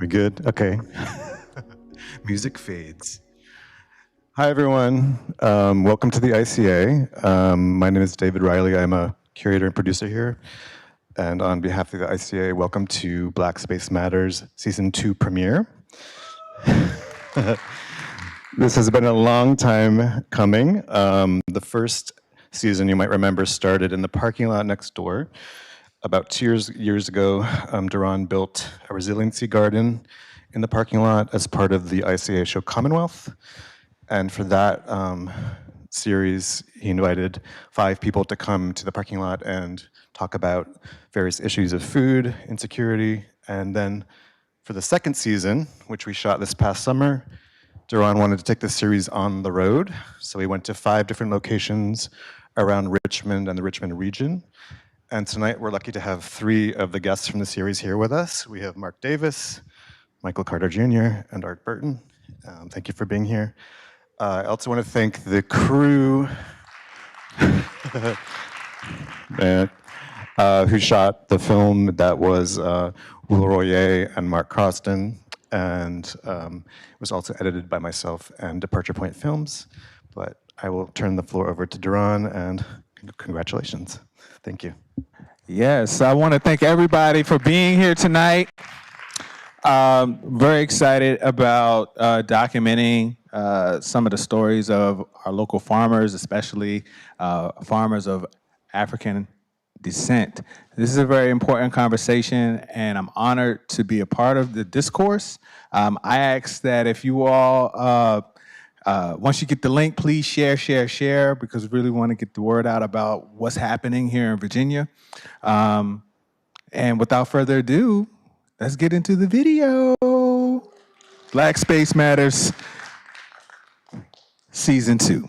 We good? Okay. Music fades. Hi, everyone. Welcome to the ICA. My name is David Riley. I'm a curator and producer here. And on behalf of the ICA, welcome to Black Space Matters Season 2 premiere. This has been a long time coming. The first season, you might remember, started in the parking lot next door. About 2 years ago, Duron built a Resiliency Garden in the parking lot as part of the ICA show Commonwealth. And for that series, he invited 5 people to come to the parking lot and talk about various issues of food, insecurity. And then for the second season, which we shot this past summer, Duron wanted to take the series on the road. So we went to 5 different locations around Richmond and the Richmond region. And tonight we're lucky to have 3 of the guests from the series here with us. We have Mark Davis, Michael Carter Jr., and Art Burton. Thank you for being here. I also want to thank the crew who shot the film that was Will Royer and Mark Croston, and it was also edited by myself and Departure Point Films. But I will turn the floor over to Duron, and congratulations. Thank you. Yes, I want to thank everybody for being here tonight. Very excited about documenting some of the stories of our local farmers, especially farmers of African descent. This is a very important conversation, and I'm honored to be a part of the discourse. I ask that if you all, once you get the link, please share, because we really want to get the word out about what's happening here in Virginia. And without further ado, let's get into the video. Black Space Matters, Season 2.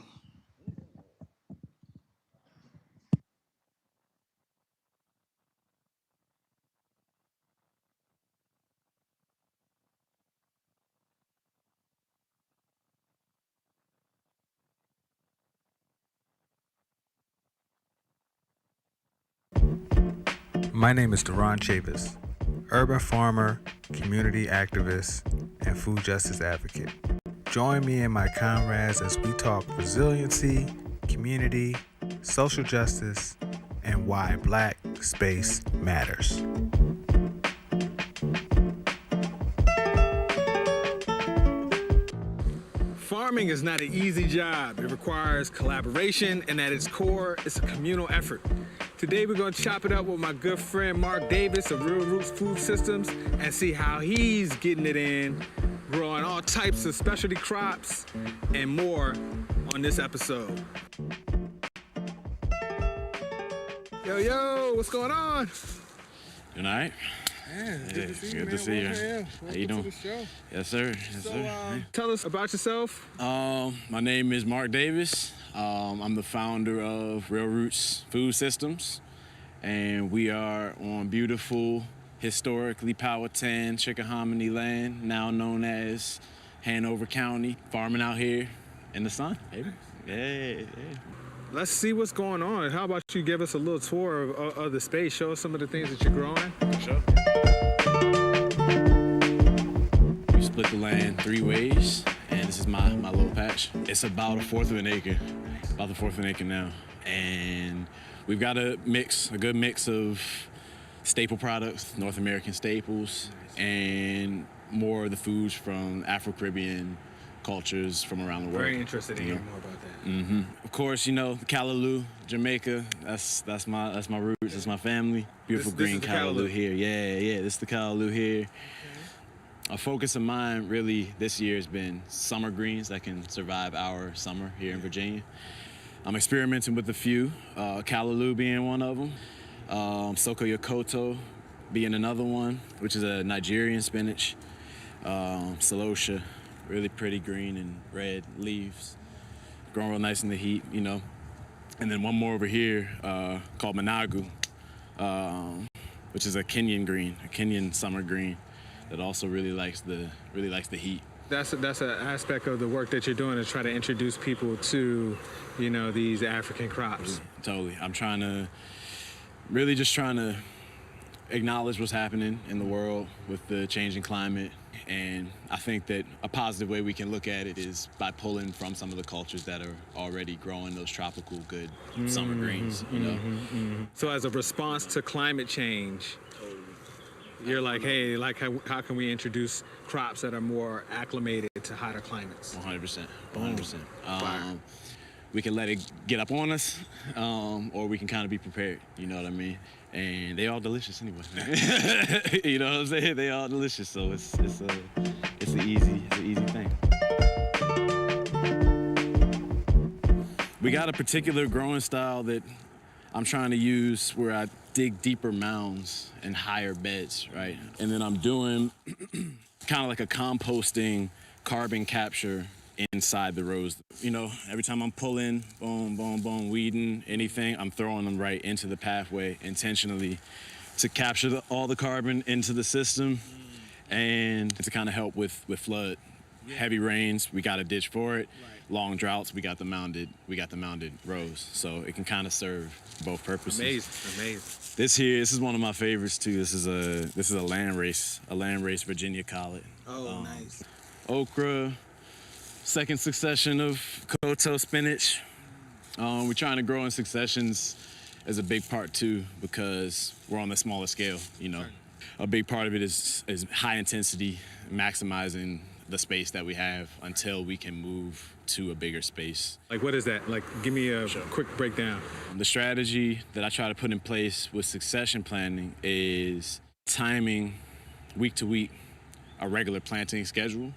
My name is Duron Chavis, urban farmer, community activist, and food justice advocate. Join me and my comrades as we talk resiliency, community, social justice, and why Black space matters. Farming is not an easy job. It requires collaboration, and at its core, it's a communal effort. Today, we're going to chop it up with my good friend Mark Davis of Real Roots Food Systems and see how he's getting it in, growing all types of specialty crops and more on this episode. Yo, what's going on? Good night. Yeah, good to see you, Good man. to see you. Welcome How you doing? to the show. Yes, sir. Yes, sir. Tell us about yourself. My name is Mark Davis. I'm the founder of Real Roots Food Systems, and we are on beautiful, historically Powhatan, Chickahominy land, now known as Hanover County, farming out here in the sun, baby. Yeah. Let's see what's going on. How about you give us a little tour of the space, show us some of the things that you're growing. Sure. We split the land 3 ways, and this is my little patch. It's about 1/4 of an acre, about 1/4 of an acre now. And we've got a good mix of staple products, North American staples, and more of the foods from Afro-Caribbean cultures from around the world. Very interested in hearing more about that. Mm-hmm. Of course, Callaloo, Jamaica. That's my roots. That's my family. Beautiful This green is the Callaloo Callaloo. here. Yeah. This is the Callaloo here. A focus of mine really this year has been summer greens that can survive our summer here in Virginia. I'm experimenting with a few, Callaloo being one of them, Sokoyokoto being another one, which is a Nigerian spinach, Celosia, really pretty green and red leaves, growing real nice in the heat, And then one more over here called Managu, which is a Kenyan green, a Kenyan summer green that also really likes the heat. That's an aspect of the work that you're doing, is try to introduce people to, these African crops. Totally. I'm trying to acknowledge what's happening in the world with the changing climate. And I think that a positive way we can look at it is by pulling from some of the cultures that are already growing those tropical, good summer greens, you know? So as a response to climate change, you're like, hey, like how can we introduce crops that are more acclimated to hotter climates? 100%, 100%. We can let it get up on us, or we can kind of be prepared, you know what I mean? And they all delicious anyway. You know what I'm saying? They all delicious, so it's an easy thing. We got a particular growing style that I'm trying to use where I dig deeper mounds and higher beds, right? And then I'm doing kind of like a composting carbon capture inside the rows. You know, every time I'm pulling, boom, boom, boom, weeding, anything, I'm throwing them right into the pathway intentionally to capture all the carbon into the system and to kind of help with flood. Heavy rains, we got a ditch for it. Long droughts, we got the mounded rows. So it can kind of serve both purposes. Amazing. This is one of my favorites too. This is a land race Virginia collet. Oh, nice. Okra, second succession of koto spinach. We're trying to grow in successions as a big part too, because we're on the smaller scale, you know. A big part of it is high intensity, maximizing the space that we have until we can move to a bigger space. Like what is that? Like give me a quick breakdown. The strategy that I try to put in place with succession planning is timing week to week a regular planting schedule.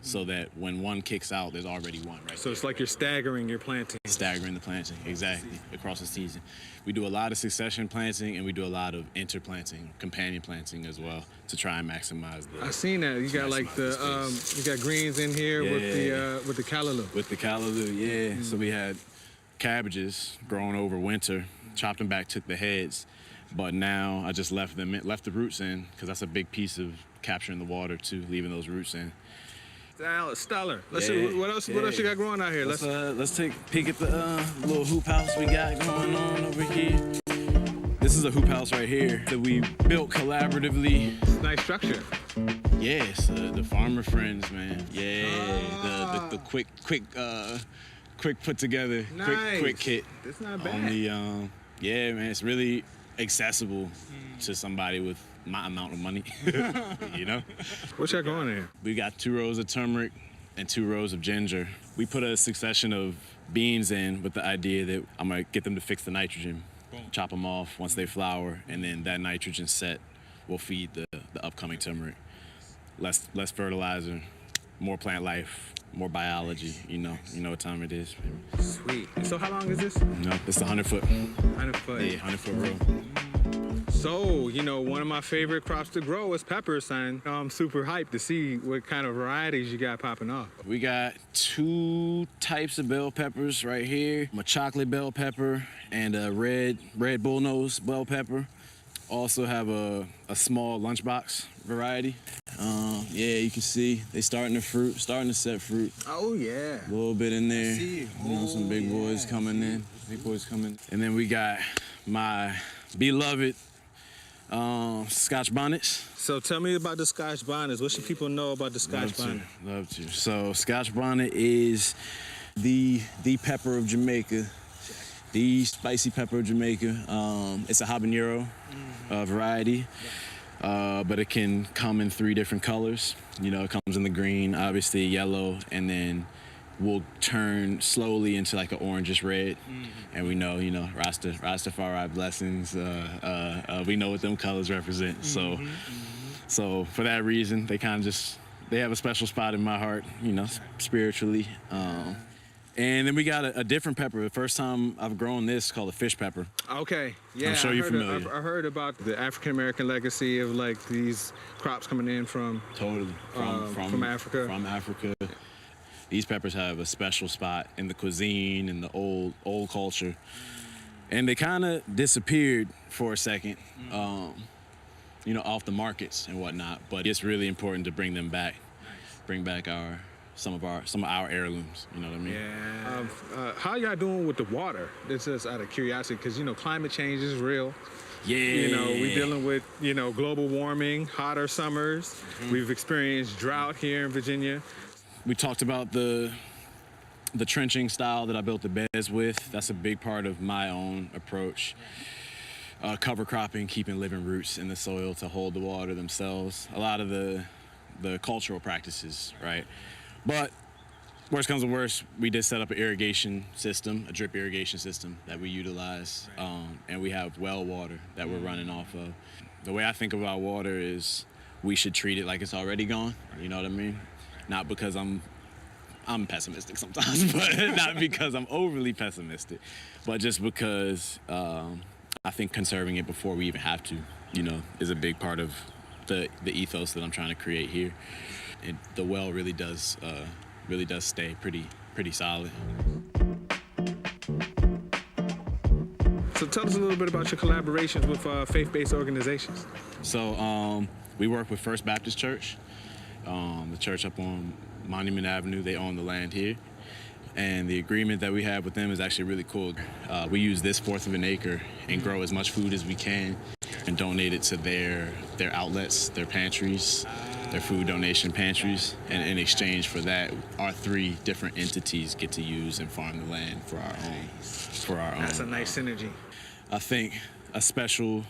So that when one kicks out, there's already one, right? So it's like you're staggering your planting. Staggering the planting, exactly, across the season. We do a lot of succession planting and we do a lot of interplanting, companion planting as well, to try and maximize the. I've seen that. You got like the you got greens in here with the callaloo. With the callaloo, yeah. So we had cabbages growing over winter, chopped them back, took the heads, but now I just left the roots in, because that's a big piece of capturing the water too, leaving those roots in. Stellar. Let's see what else you got growing out here. Let's take a peek at the little hoop house we got going on over here. This is a hoop house right here that we built collaboratively. Nice structure. Yes, the farmer friends, man. Yeah, the quick put together, nice. quick kit. That's not bad. On the yeah, man, it's really accessible to somebody with my amount of money, you know? What y'all going in? We got 2 rows of turmeric and 2 rows of ginger. We put a succession of beans in with the idea that I'm gonna get them to fix the nitrogen, chop them off once they flower, and then that nitrogen set will feed the upcoming turmeric. Less fertilizer, more plant life, more biology, you know what time it is. Sweet. So how long is this? No, it's a 100 foot. 100 foot. Yeah, 100 foot row. So, one of my favorite crops to grow is peppers, son. I'm super hyped to see what kind of varieties you got popping off. We got 2 types of bell peppers right here. A chocolate bell pepper and a red bullnose bell pepper. Also have a small lunchbox variety. Yeah, you can see they starting to set fruit. Oh, yeah. A little bit in there. Some big boys coming in. Big boys coming. And then we got my beloved Scotch bonnets. So tell me about the Scotch bonnets. What should people know about the Scotch bonnet? Love to. So Scotch bonnet is the pepper of Jamaica, the spicy pepper of Jamaica. It's a habanero variety, but it can come in 3 different colors. It comes in the green, obviously yellow, and then will turn slowly into like an orangish red. And we know, Rastafari blessings, we know what them colors represent. So for that reason, they kind of they have a special spot in my heart, spiritually. And then we got a different pepper. The first time I've grown this, called a fish pepper. Okay, yeah. I'm sure you're familiar. I heard about the African-American legacy of like these crops coming in from Africa. From Africa. These peppers have a special spot in the cuisine and the old culture. And they kind of disappeared for a second, off the markets and whatnot. But it's really important to bring them back, bring back some of our heirlooms. You know what I mean? Yeah. How y'all doing with the water? This is out of curiosity, because climate change is real. Yeah. You know, we're dealing with, you know, global warming, hotter summers. We've experienced drought here in Virginia. We talked about the trenching style that I built the beds with. That's a big part of my own approach. Cover cropping, keeping living roots in the soil to hold the water themselves. A lot of the cultural practices, right? But worst comes to worst, we did set up an irrigation system, a drip irrigation system that we utilize, and we have well water that we're running off of. The way I think about water is we should treat it like it's already gone, you know what I mean? Not because I'm pessimistic sometimes, but not because I'm overly pessimistic, but just because I think conserving it before we even have to, you know, is a big part of the ethos that I'm trying to create here. And the well really does stay pretty solid. So tell us a little bit about your collaborations with faith-based organizations. So we work with First Baptist Church, the church up on Monument Avenue. They own the land here. And the agreement that we have with them is actually really cool. We use this 1/4 of an acre and grow as much food as we can and donate it to their outlets, their pantries, their food donation pantries. And in exchange for that, our 3 different entities get to use and farm the land for our own. That's a nice synergy. I think a special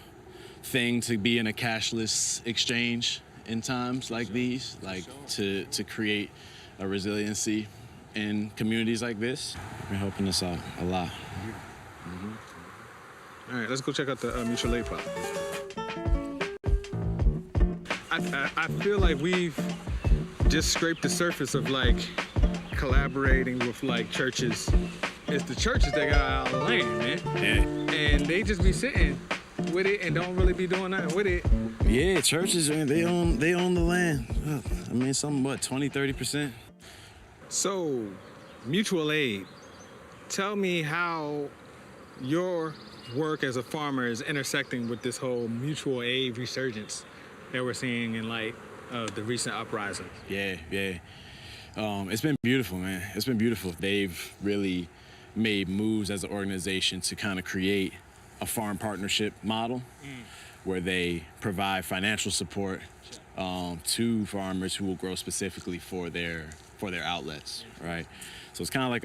thing to be in a cashless exchange in times like these, like to create a resiliency in communities like this. You're helping us out a lot. All right, let's go check out the mutual aid product. I feel like we've just scraped the surface of like collaborating with like churches. It's the churches that got our land, man. Yeah. And they just be sitting with it and don't really be doing nothing with it. Yeah, churches, man, they own the land. I mean, something, 20-30%. So, mutual aid, tell me how your work as a farmer is intersecting with this whole mutual aid resurgence that we're seeing in light of the recent uprising. Yeah. It's been beautiful, man. It's been beautiful. They've really made moves as an organization to kind of create a farm partnership model where they provide financial support to farmers who will grow specifically for their outlets, right? So it's kind of like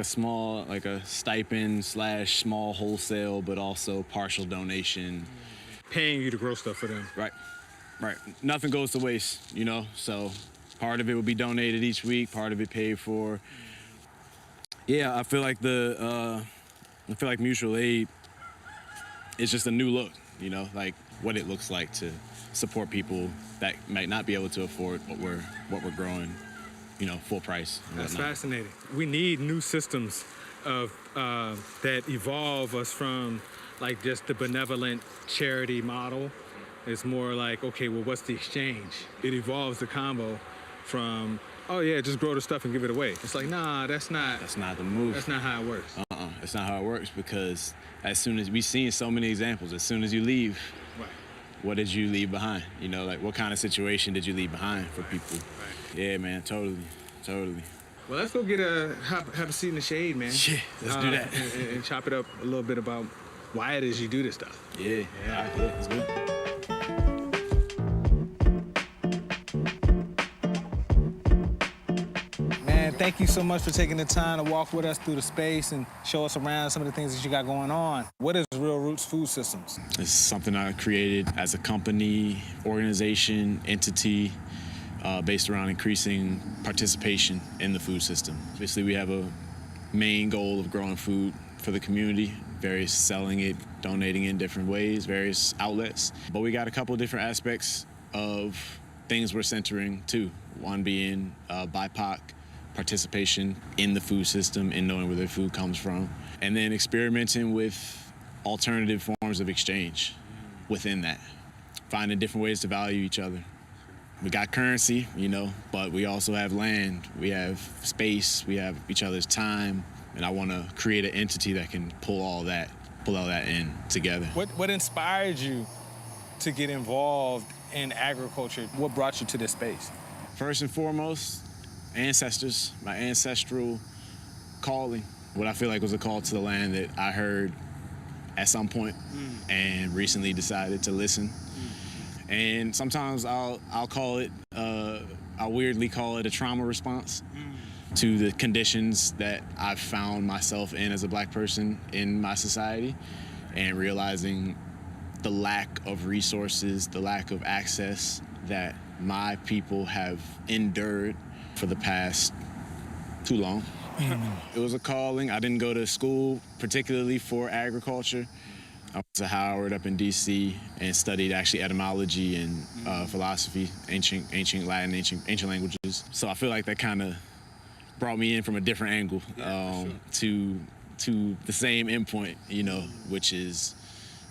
a stipend / small wholesale, but also partial donation. Paying you to grow stuff for them. Right. Nothing goes to waste, you know? So part of it will be donated each week, part of it paid for. Yeah, I feel like mutual aid is just a new look, you know, like what it looks like to support people that might not be able to afford what we're growing, you know, full price. That's fascinating. We need new systems of that evolve us from like just the benevolent charity model. It's more like, okay, well, what's the exchange? It evolves the combo from, oh yeah, just grow the stuff and give it away. It's like, nah, that's not the move. That's not how it works. It's not how it works, because as soon as we've seen so many examples, as soon as you leave, Right. What did you leave behind? You know, like what kind of situation did you leave behind for people? Right. Yeah, man, totally. Well, let's go have a seat in the shade, man. Yeah, let's do that. And chop it up a little bit about why it is you do this stuff. Yeah, it's good. Man, thank you so much for taking the time to walk with us through the space and show us around some of the things that you got going on. What is Real Roots Food Systems? It's something I created as a company, organization, entity, based around increasing participation in the food system. Obviously, we have a main goal of growing food for the community, various selling it, donating in different ways, various outlets. But we got a couple of different aspects of things we're centering too. One being BIPOC participation in the food system, in knowing where their food comes from, and then experimenting with alternative forms of exchange within that, finding different ways to value each other. We got currency, you know, but we also have land, we have space, we have each other's time, and I want to create an entity that can pull all that in together. What inspired you to get involved in agriculture? What brought you to this space? First and foremost, ancestors, my ancestral calling. What I feel like was a call to the land that I heard at some point, and recently decided to listen. And sometimes I'll call it, I'll weirdly call it a trauma response to the conditions that I've found myself in as a Black person in my society, and realizing the lack of resources, the lack of access that my people have endured for the past too long. It was a calling. I didn't go to school particularly for agriculture. I went to Howard up in DC and studied actually etymology and philosophy, ancient Latin, ancient languages. So I feel like that kind of brought me in from a different angle to the same endpoint, you know, which is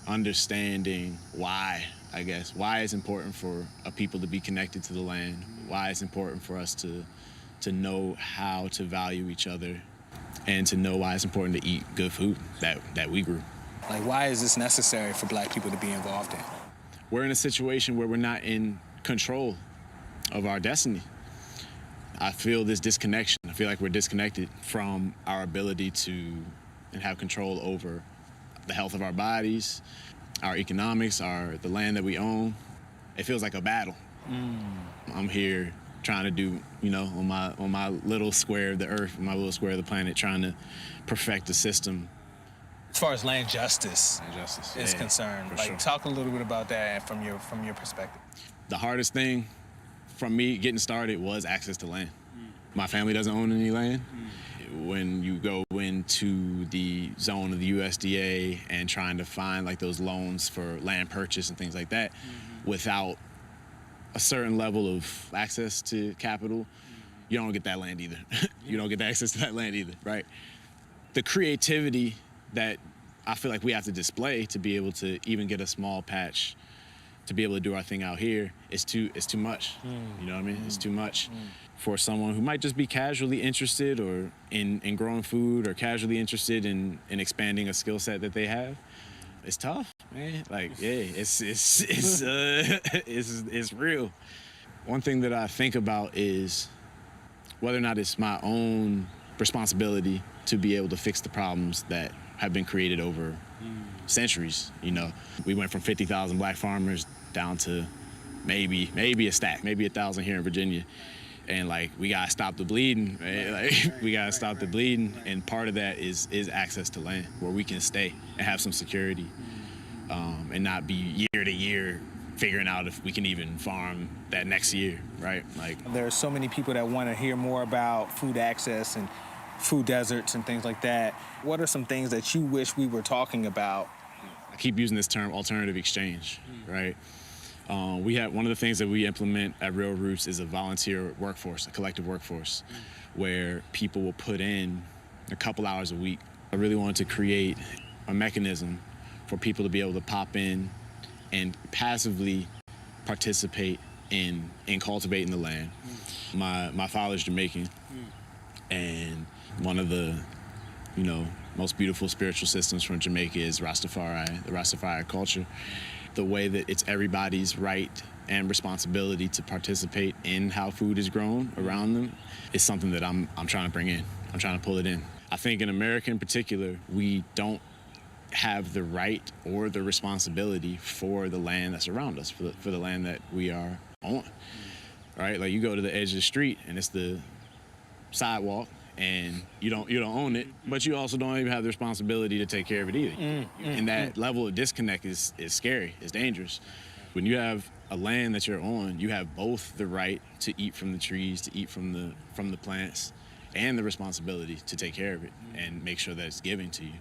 understanding why, I guess, why it's important for a people to be connected to the land, why it's important for us to know how to value each other, and to know why it's important to eat good food that we grew. Like, why is this necessary for Black people to be involved in? We're in a situation where we're not in control of our destiny. I feel this disconnection. I feel like we're disconnected from our ability to and have control over the health of our bodies, our economics, the land that we own. It feels like a battle. I'm here trying to do, you know, on my little square of the earth, my little square of the planet, trying to perfect the system. As far as land justice is concerned, like, sure. talk a little bit about that from your perspective. The hardest thing from me getting started was access to land. My family doesn't own any land. When you go into the zone of the USDA and trying to find like those loans for land purchase and things like that, without a certain level of access to capital, you don't get that land either. You don't get the access to that land either, right? The creativity that I feel like we have to display to be able to even get a small patch, to be able to do our thing out here, is too much. You know what I mean? It's too much for someone who might just be casually interested or in growing food, or casually interested in expanding a skill set that they have. It's tough, man. Like, yeah, it's real. One thing that I think about is whether or not it's my own responsibility to be able to fix the problems that have been created over centuries. You know, we went from 50,000 Black farmers down to maybe a stack, maybe 1,000 here in Virginia. And like, we gotta stop the bleeding, right? Like, we gotta stop the bleeding. And part of that is access to land where we can stay and have some security, and not be year to year figuring out if we can even farm that next year, right? Like, There are so many people that want to hear more about food access and food deserts and things like that. What are some things that you wish we were talking about? I keep using this term, alternative exchange, right? We have one of the things that we implement at Real Roots is a volunteer workforce, a collective workforce, where people will put in a couple hours a week. I really wanted to create a mechanism for people to be able to pop in and passively participate in cultivating the land. My father's Jamaican, and one of the, you know, most beautiful spiritual systems from Jamaica is Rastafari, the Rastafari culture. The way that it's everybody's right and responsibility to participate in how food is grown around them is something that I'm trying to bring in. I'm trying to pull it in. I think in America in particular, we don't have the right or the responsibility for the land that's around us, for the land that we are on, right? Like, you go to the edge of the street and it's the sidewalk, and you don't own it, but you also don't even have the responsibility to take care of it either. And that level of disconnect is scary, it's dangerous. When you have a land that you're on, you have both the right to eat from the trees, to eat from the plants, and the responsibility to take care of it and make sure that it's given to you.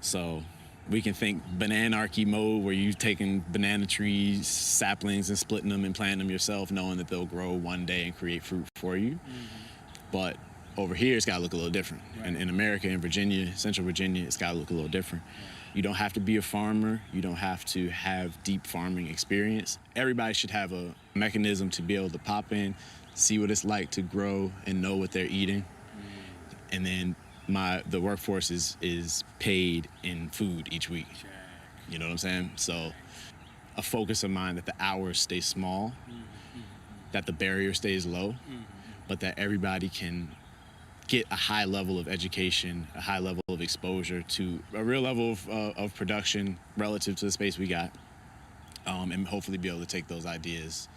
So we can think bananarchy mode, where you're taking banana trees, saplings, and splitting them and planting them yourself, knowing that they'll grow one day and create fruit for you. But over here, it's got to look a little different. Right. In America, in Virginia, Central Virginia, it's got to look a little different. You don't have to be a farmer. You don't have to have deep farming experience. Everybody should have a mechanism to be able to pop in, see what it's like to grow, and know what they're eating. And then the workforce is paid in food each week. You know what I'm saying? So a focus of mine that the hours stay small, that the barrier stays low, but that everybody can get a high level of education, a high level of exposure to a real level of production relative to the space we got, and hopefully be able to take those ideas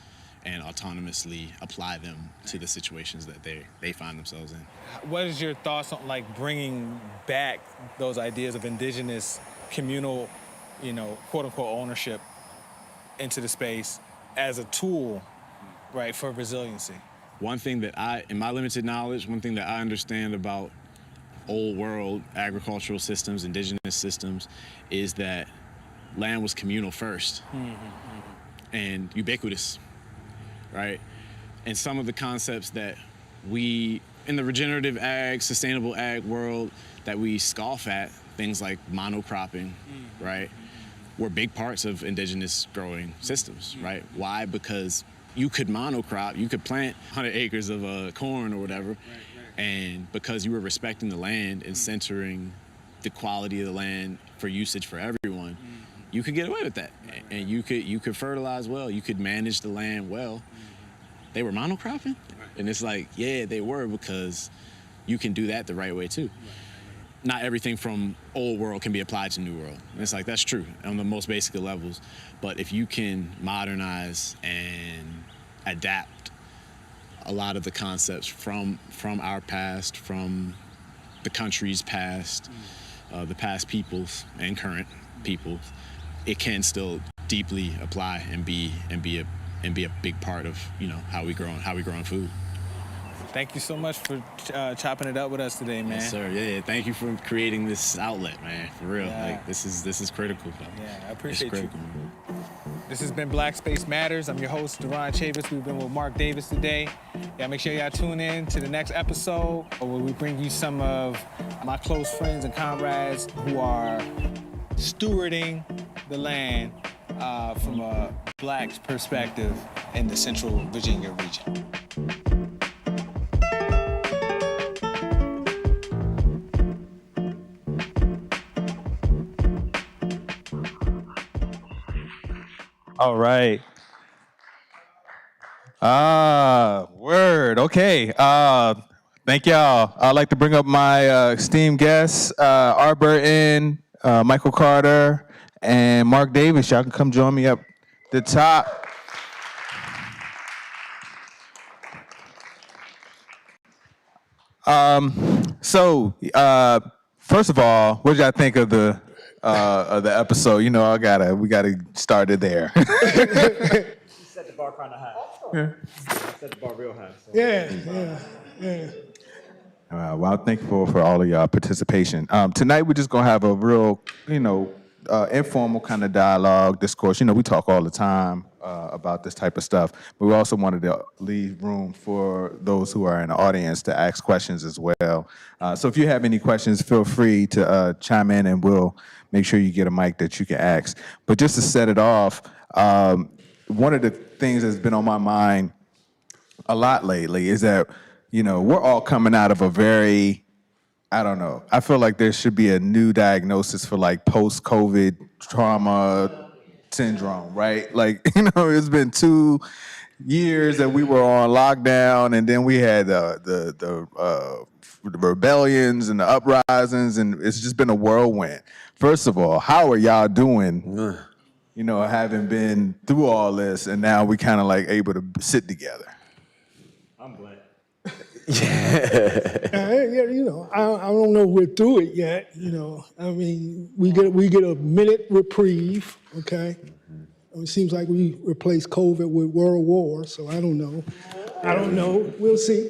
and autonomously apply them to the situations that they find themselves in. What is your thoughts on like bringing back those ideas of indigenous communal, quote unquote ownership into the space as a tool, right, for resiliency? One thing that in my limited knowledge, one thing that I understand about old world agricultural systems, indigenous systems, is that land was communal first and ubiquitous, right? And some of the concepts that we, in the regenerative ag, sustainable ag world, that we scoff at, things like monocropping, right, were big parts of indigenous growing systems, right? Why? Because you could monocrop, you could plant 100 acres of corn or whatever, and because you were respecting the land and centering the quality of the land for usage for everyone, you could get away with that. And you could fertilize well, you could manage the land well. They were monocropping? And it's like, yeah, they were, because you can do that the right way too. Not everything from old world can be applied to new world. And it's like, that's true on the most basic of levels. But if you can modernize and adapt a lot of the concepts from our past, from the country's past, the past peoples and current peoples, it can still deeply apply and be a big part of how we grow food. Thank you so much for chopping it up with us today, man. Yes, sir. Yeah, thank you for creating this outlet, man. For real. Yeah. Like this is critical. Yeah, I appreciate it's you. critical. This has been Black Space Matters. I'm your host, Duron Chavis. We've been with Mark Davis today. Yeah, make sure y'all tune in to the next episode where we bring you some of my close friends and comrades who are stewarding the land from a Black perspective in the Central Virginia region. All right. Word. Okay. Thank y'all. I'd like to bring up my esteemed guests, R. Burton, Michael Carter, and Mark Davis. Y'all can come join me up the top. First of all, what did y'all think of the episode? We gotta start it there. You set the bar kind of high. Yeah. Set the bar real high. So. Yeah. Well, thankful for all of y'all participation. Tonight we're just gonna have a real, informal kind of dialogue, discourse. We talk all the time about this type of stuff, but we also wanted to leave room for those who are in the audience to ask questions as well. So if you have any questions, feel free to chime in, and we'll make sure you get a mic that you can ask. But just to set it off, one of the things that's been on my mind a lot lately is that, we're all coming out of a very, I feel like there should be a new diagnosis for like post-COVID trauma syndrome, right? Like, it's been 2 years that we were on lockdown, and then we had the rebellions and the uprisings, and it's just been a whirlwind. First of all, how are y'all doing, having been through all this, and now we kind of like able to sit together? I'm glad. I don't know if we're through it yet. We get a minute reprieve. Okay, it seems like we replaced COVID with World War, so I don't know. We'll see.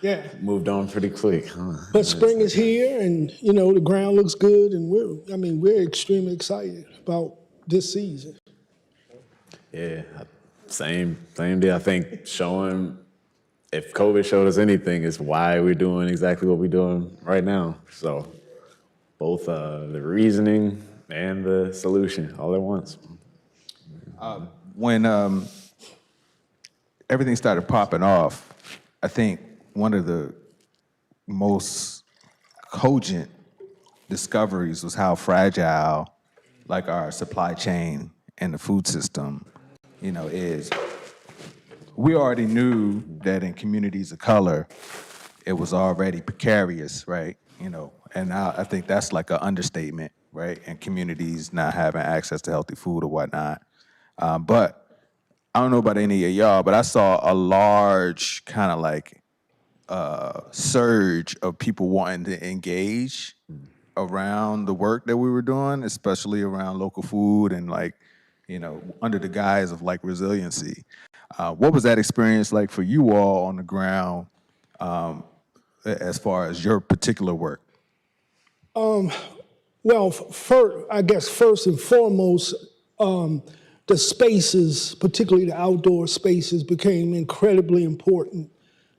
Yeah. Moved on pretty quick, huh? But spring is here, and the ground looks good, and we're extremely excited about this season. Yeah, same deal. I think if COVID showed us anything, it's why we're doing exactly what we're doing right now. So both the reasoning and the solution all at once. When everything started popping off, I think one of the most cogent discoveries was how fragile, like, our supply chain and the food system, is. We already knew that in communities of color, it was already precarious, right? You know, and now I think that's like an understatement, right? And communities not having access to healthy food or whatnot. But I don't know about any of y'all, but I saw a large kind of like surge of people wanting to engage around the work that we were doing, especially around local food and like, you know, under the guise of like resiliency. What was that experience like for you all on the ground as far as your particular work? Well, I guess first and foremost, the spaces, particularly the outdoor spaces, became incredibly important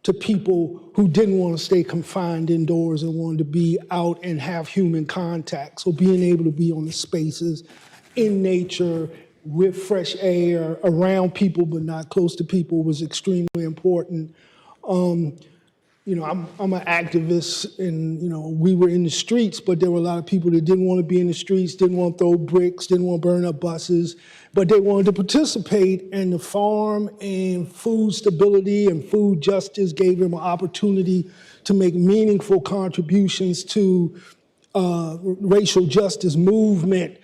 to people who didn't want to stay confined indoors and wanted to be out and have human contact. So being able to be on the spaces in nature with fresh air around people but not close to people was extremely important. You know, I'm an activist, and you know, we were in the streets, but there were a lot of people that didn't want to be in the streets, didn't want to throw bricks, didn't want to burn up buses, but they wanted to participate. And the farm and food stability and food justice gave them an opportunity to make meaningful contributions to racial justice movement,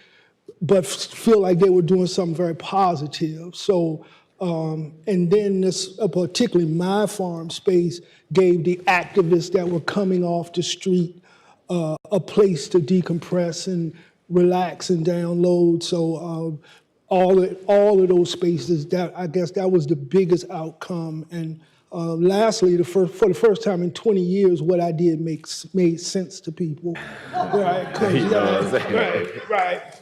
but feel like they were doing something very positive. So, and then this, particularly my farm space, gave the activists that were coming off the street a place to decompress and relax and download. So all of those spaces, that I guess that was the biggest outcome. And lastly, for the first time in 20 years, what I did made sense to people. Right,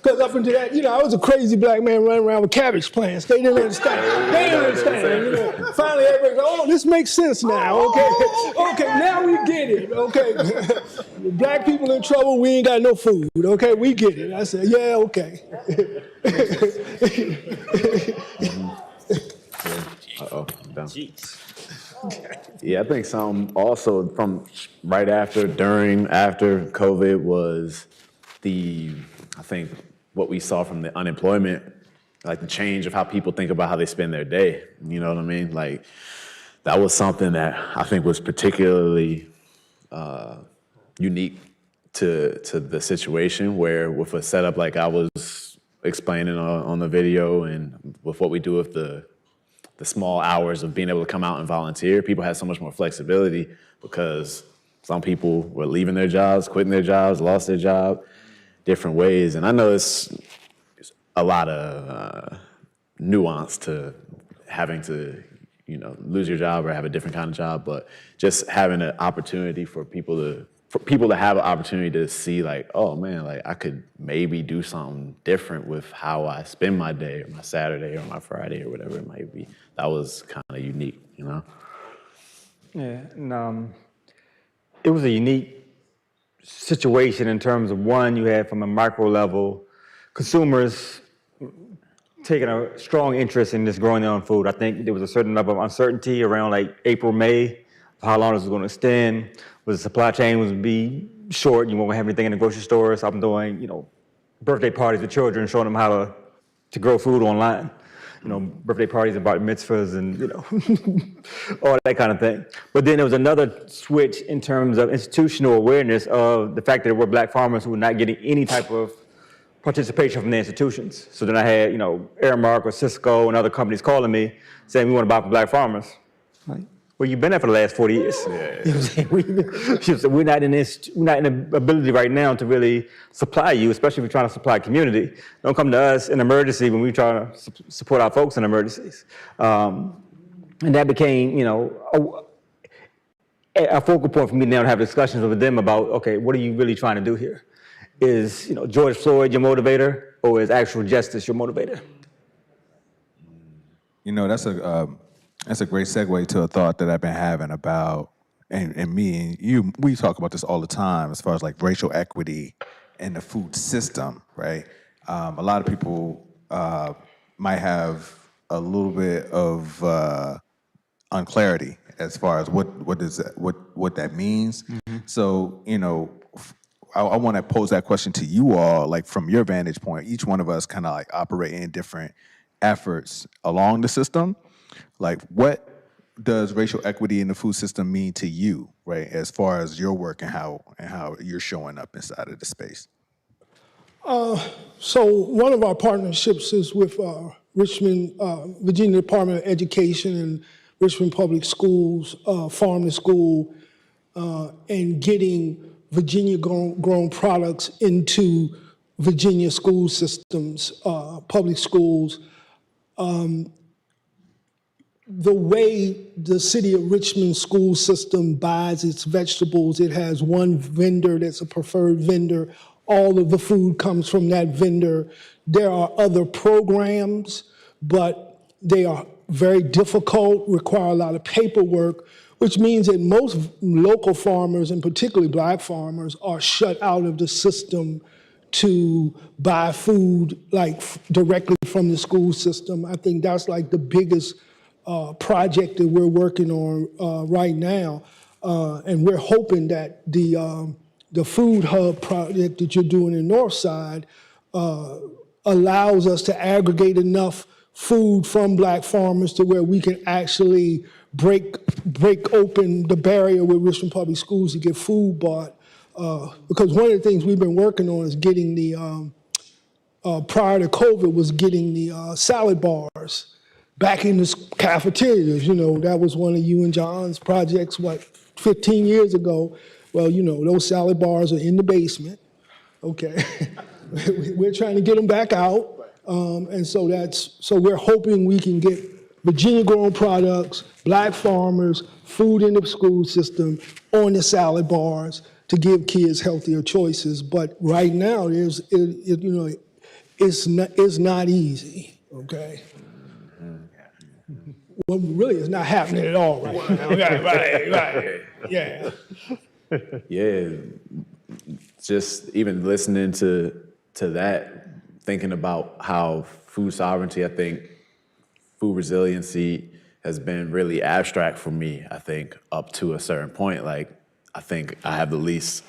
because up until that, you know, I was a crazy black man running around with cabbage plants. They didn't understand. They didn't understand. You know, finally, everybody goes, "Oh, this makes sense now." Okay, okay, now we get it. Okay, black people in trouble. We ain't got no food. Okay, we get it. I said, "Yeah, okay." I'm done. Yeah, I think some also from right after, during, after COVID was I think what we saw from the unemployment, like the change of how people think about how they spend their day. You know what I mean? Like that was something that I think was particularly unique to the situation, where with a setup like I was explaining on the video, and with what we do with the small hours of being able to come out and volunteer, people had so much more flexibility because some people were leaving their jobs, quitting their jobs, lost their job, different ways. And I know it's a lot of nuance to having to, you know, lose your job or have a different kind of job, but just having an opportunity for people to have an opportunity to see like, oh man, like I could maybe do something different with how I spend my day or my Saturday or my Friday or whatever it might be. That was kind of unique, you know? Yeah, and it was a unique situation in terms of, one, you had from a micro level, consumers taking a strong interest in this growing their own food. I think there was a certain level of uncertainty around like April, May, of how long this was going to extend. Was the supply chain was be short? You won't have anything in the grocery store. So I'm doing, you know, birthday parties with children, showing them how to grow food online. You know, birthday parties and bar mitzvahs and, you know, all that kind of thing. But then there was another switch in terms of institutional awareness of the fact that there were black farmers who were not getting any type of participation from the institutions. So then I had, you know, Aramark or Cisco and other companies calling me saying, we want to buy from black farmers. Like, well, you've been there for the last 40 years. Yeah. You know what I'm saying? We're not in the ability right now to really supply you, especially if you're trying to supply a community. Don't come to us in emergency when we try to support our folks in emergencies. And that became, you know, a focal point for me now to have discussions with them about, okay, what are you really trying to do here? Is, you know, George Floyd your motivator, or is actual justice your motivator? You know, that's a great segue to a thought that I've been having about, and me and you, we talk about this all the time as far as like racial equity in the food system, right? A lot of people might have a little bit of unclarity as far as what that means. Mm-hmm. So, you know, I want to pose that question to you all, like from your vantage point. Each one of us kind of like operate in different efforts along the system. Like what does racial equity in the food system mean to you, right, as far as your work and how you're showing up inside of the space? So one of our partnerships is with Richmond, Virginia Department of Education and Richmond Public Schools, Farm to School, and getting Virginia-grown products into Virginia school systems, public schools. The way the city of Richmond school system buys its vegetables, it has one vendor that's a preferred vendor. All of the food comes from that vendor. There are other programs, but they are very difficult, require a lot of paperwork, which means that most local farmers, and particularly black farmers, are shut out of the system to buy food like directly from the school system. I think that's like the biggest project that we're working on right now. And we're hoping that the food hub project that you're doing in Northside allows us to aggregate enough food from black farmers to where we can actually break open the barrier with Richmond Public Schools to get food bought. Because one of the things we've been working on is getting prior to COVID, was getting the salad bars back in the cafeterias. You know, that was one of you and John's projects, 15 years ago. Well, you know, those salad bars are in the basement, okay? We're trying to get them back out. And so we're hoping we can get Virginia-grown products, black farmers, food in the school system on the salad bars to give kids healthier choices. But right now, it's not easy, okay? Well, really, it's not happening at all right now. Right. Yeah. Yeah, just even listening to that, thinking about how food sovereignty, I think food resiliency has been really abstract for me, I think, up to a certain point. Like, I think I have the least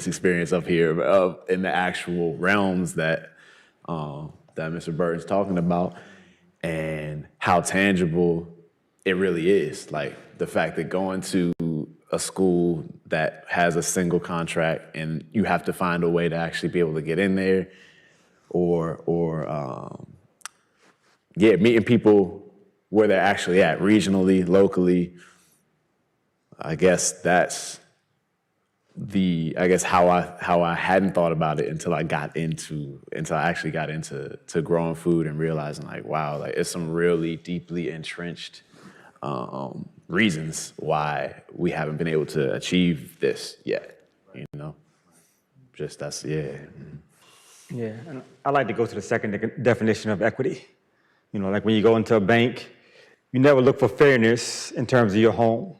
experience up here in the actual realms that Mr. Burton's talking about, and how tangible it really is. Like, the fact that going to a school that has a single contract and you have to find a way to actually be able to get in there, or meeting people where they're actually at, regionally, locally. I guess that's how I hadn't thought about it until I actually got into growing food and realizing, like, wow, like, it's some really deeply entrenched reasons why we haven't been able to achieve this yet, you know? Just that's, yeah. Yeah, and I like to go to the second definition of equity. You know, like when you go into a bank, you never look for fairness in terms of your home.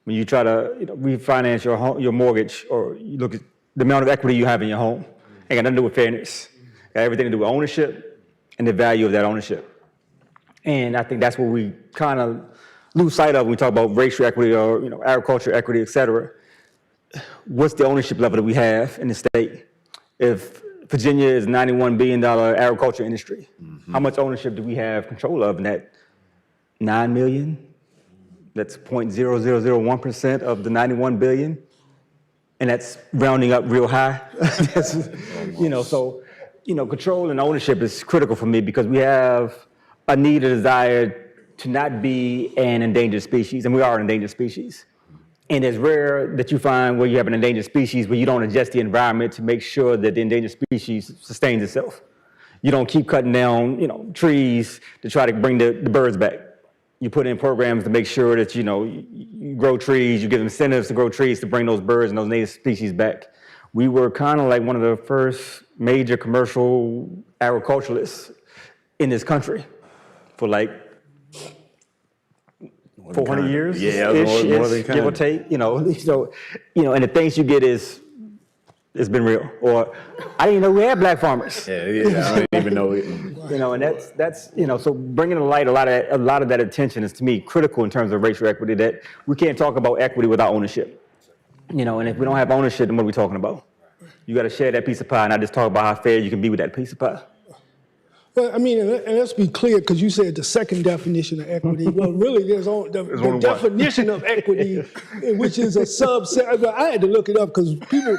When you try to refinance your home, your mortgage, or you look at the amount of equity you have in your home, ain't got nothing to do with fairness. Got everything to do with ownership and the value of that ownership. And I think that's what we kind of lose sight of when we talk about racial equity or agriculture equity, et cetera. What's the ownership level that we have in the state? If Virginia is $91 billion agriculture industry, how much ownership do we have control of in that? 9 million? That's 0.0001% of the 91 billion. And that's rounding up real high. Control and ownership is critical for me because we have a need, a desire to not be an endangered species, and we are an endangered species. And it's rare that you find where you have an endangered species where you don't adjust the environment to make sure that the endangered species sustains itself. You don't keep cutting down, trees to try to bring the birds back. You put in programs to make sure that, you grow trees, you give incentives to grow trees to bring those birds and those native species back. We were kind of like one of the first major commercial agriculturalists in this country for like 400 years, more than give or take, and the things you get is, it's been real. Or I didn't even know we had black farmers. Yeah, I didn't even know it. And that's so bringing to light a lot of that attention is, to me, critical in terms of racial equity, that we can't talk about equity without ownership. And if we don't have ownership, then what are we talking about? You got to share that piece of pie, and I just talk about how fair you can be with that piece of pie. Well, I mean, and let's be clear, because you said the second definition of equity. Well, really, there's the definition of equity, which is a subset. I had to look it up because people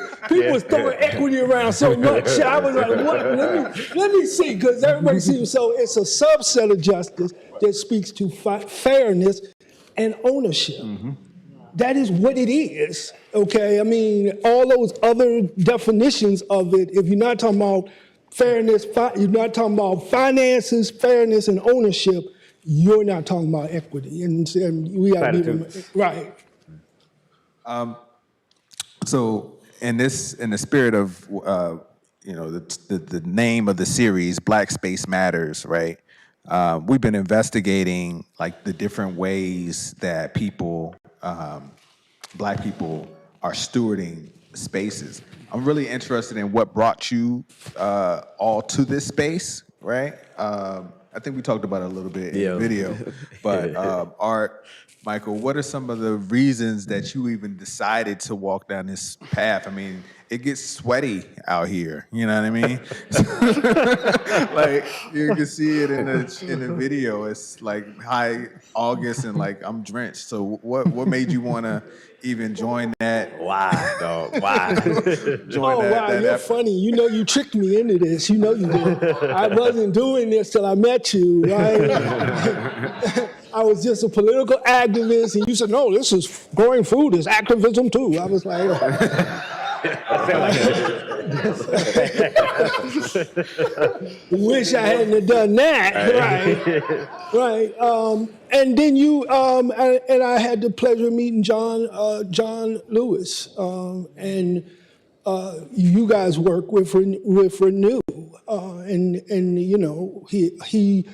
was throwing equity around so much. I was like, what? Let me see, because everybody seems so. It's a subset of justice that speaks to fairness and ownership. That is what it is. Okay, I mean, all those other definitions of it. If you're not talking about fairness, you're not talking about finances, fairness, and ownership, you're not talking about equity. And we got to be right. So in the spirit of the name of the series, Black Space Matters, right? We've been investigating like the different ways that Black people are stewarding spaces. I'm really interested in what brought you all to this space, right? I think we talked about it a little bit in the video, but Art, Michael, what are some of the reasons that you even decided to walk down this path? I mean, it gets sweaty out here, you know what I mean? Like, you can see it in the video. It's like high August and like I'm drenched. So what made you want to even join that? Why, dog? Why? You're funny. You know you tricked me into this. You know you did. I wasn't doing this till I met you, right? I was just a political activist, and you said, no, this is growing food is activism too. I was like, wish I hadn't have done that, right? And then you, and I had the pleasure of meeting John Lewis, and you guys work with Renew, and you know he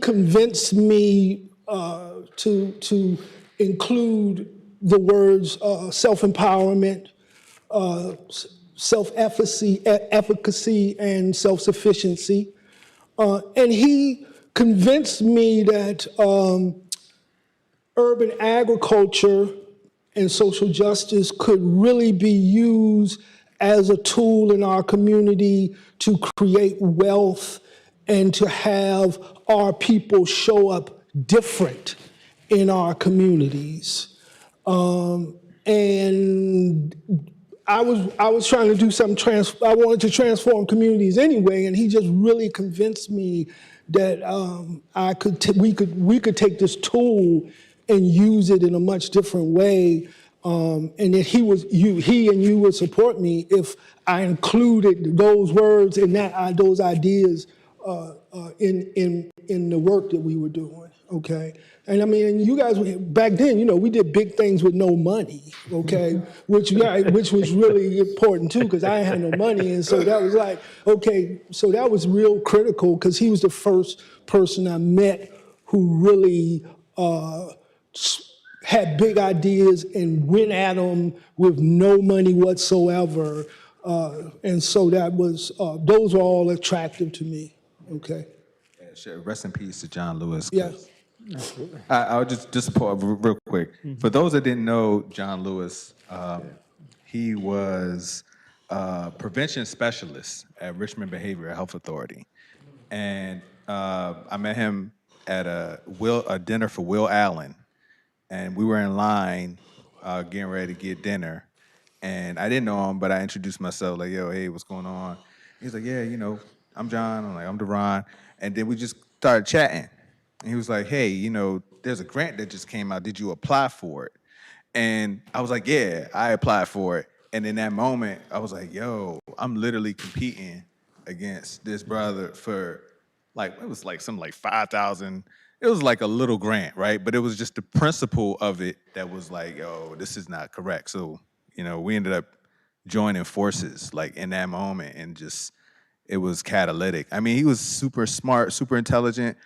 convinced me to include the words self-empowerment, self-efficacy, and self-sufficiency. And he convinced me that urban agriculture and social justice could really be used as a tool in our community to create wealth and to have our people show up different in our communities. And I was trying to do something, I wanted to transform communities anyway, and he just really convinced me that we could take this tool and use it in a much different way, and that he and you would support me if I included those words and those ideas in the work that we were doing. Okay, and I mean, you guys back then, you know, we did big things with no money. Okay, which was really important too, because I had no money, and so that was like, okay, so that was real critical because he was the first person I met who really had big ideas and went at them with no money whatsoever, and so that was those were all attractive to me. Okay. Yeah, sure. Rest in peace to John Lewis. Yes. I'll just pause real quick. For those that didn't know John Lewis, he was a prevention specialist at Richmond Behavioral Health Authority. And I met him at a dinner for Will Allen. And we were in line getting ready to get dinner. And I didn't know him, but I introduced myself like, yo, hey, what's going on? He's like, yeah, you know, I'm John. I'm like, I'm Duron. And then we just started chatting. And he was like, hey, you know, there's a grant that just came out. Did you apply for it? And I was like, yeah, I applied for it. And in that moment, I was like, yo, I'm literally competing against this brother for like, it was like something like 5,000. It was like a little grant, right? But it was just the principle of it that was like, yo, this is not correct. So, you know, we ended up joining forces like in that moment, and just, it was catalytic. I mean, he was super smart, super intelligent.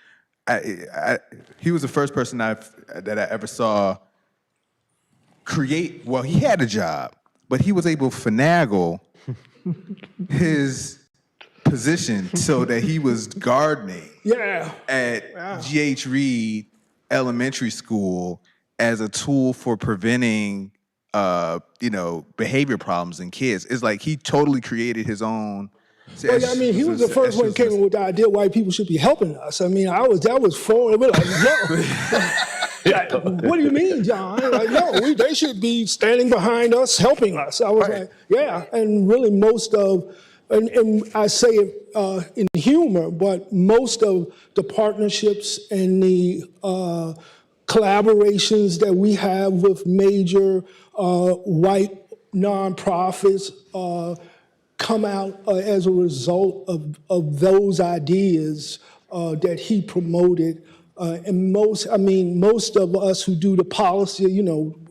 He was the first person that I ever saw create, well, he had a job, but he was able to finagle his position so that he was gardening at G.H. Reed Elementary School as a tool for preventing behavior problems in kids. It's like he totally created his own Well, I mean, he was the first one who came in with the idea white people should be helping us. I mean, that was foreign. We're like, no. What do you mean, John? Like, no, they should be standing behind us, helping us. I was like, yeah. And really most of, and I say it in humor, but most of the partnerships and the collaborations that we have with major white nonprofits come out as a result of those ideas that he promoted. And most of us who do the policy,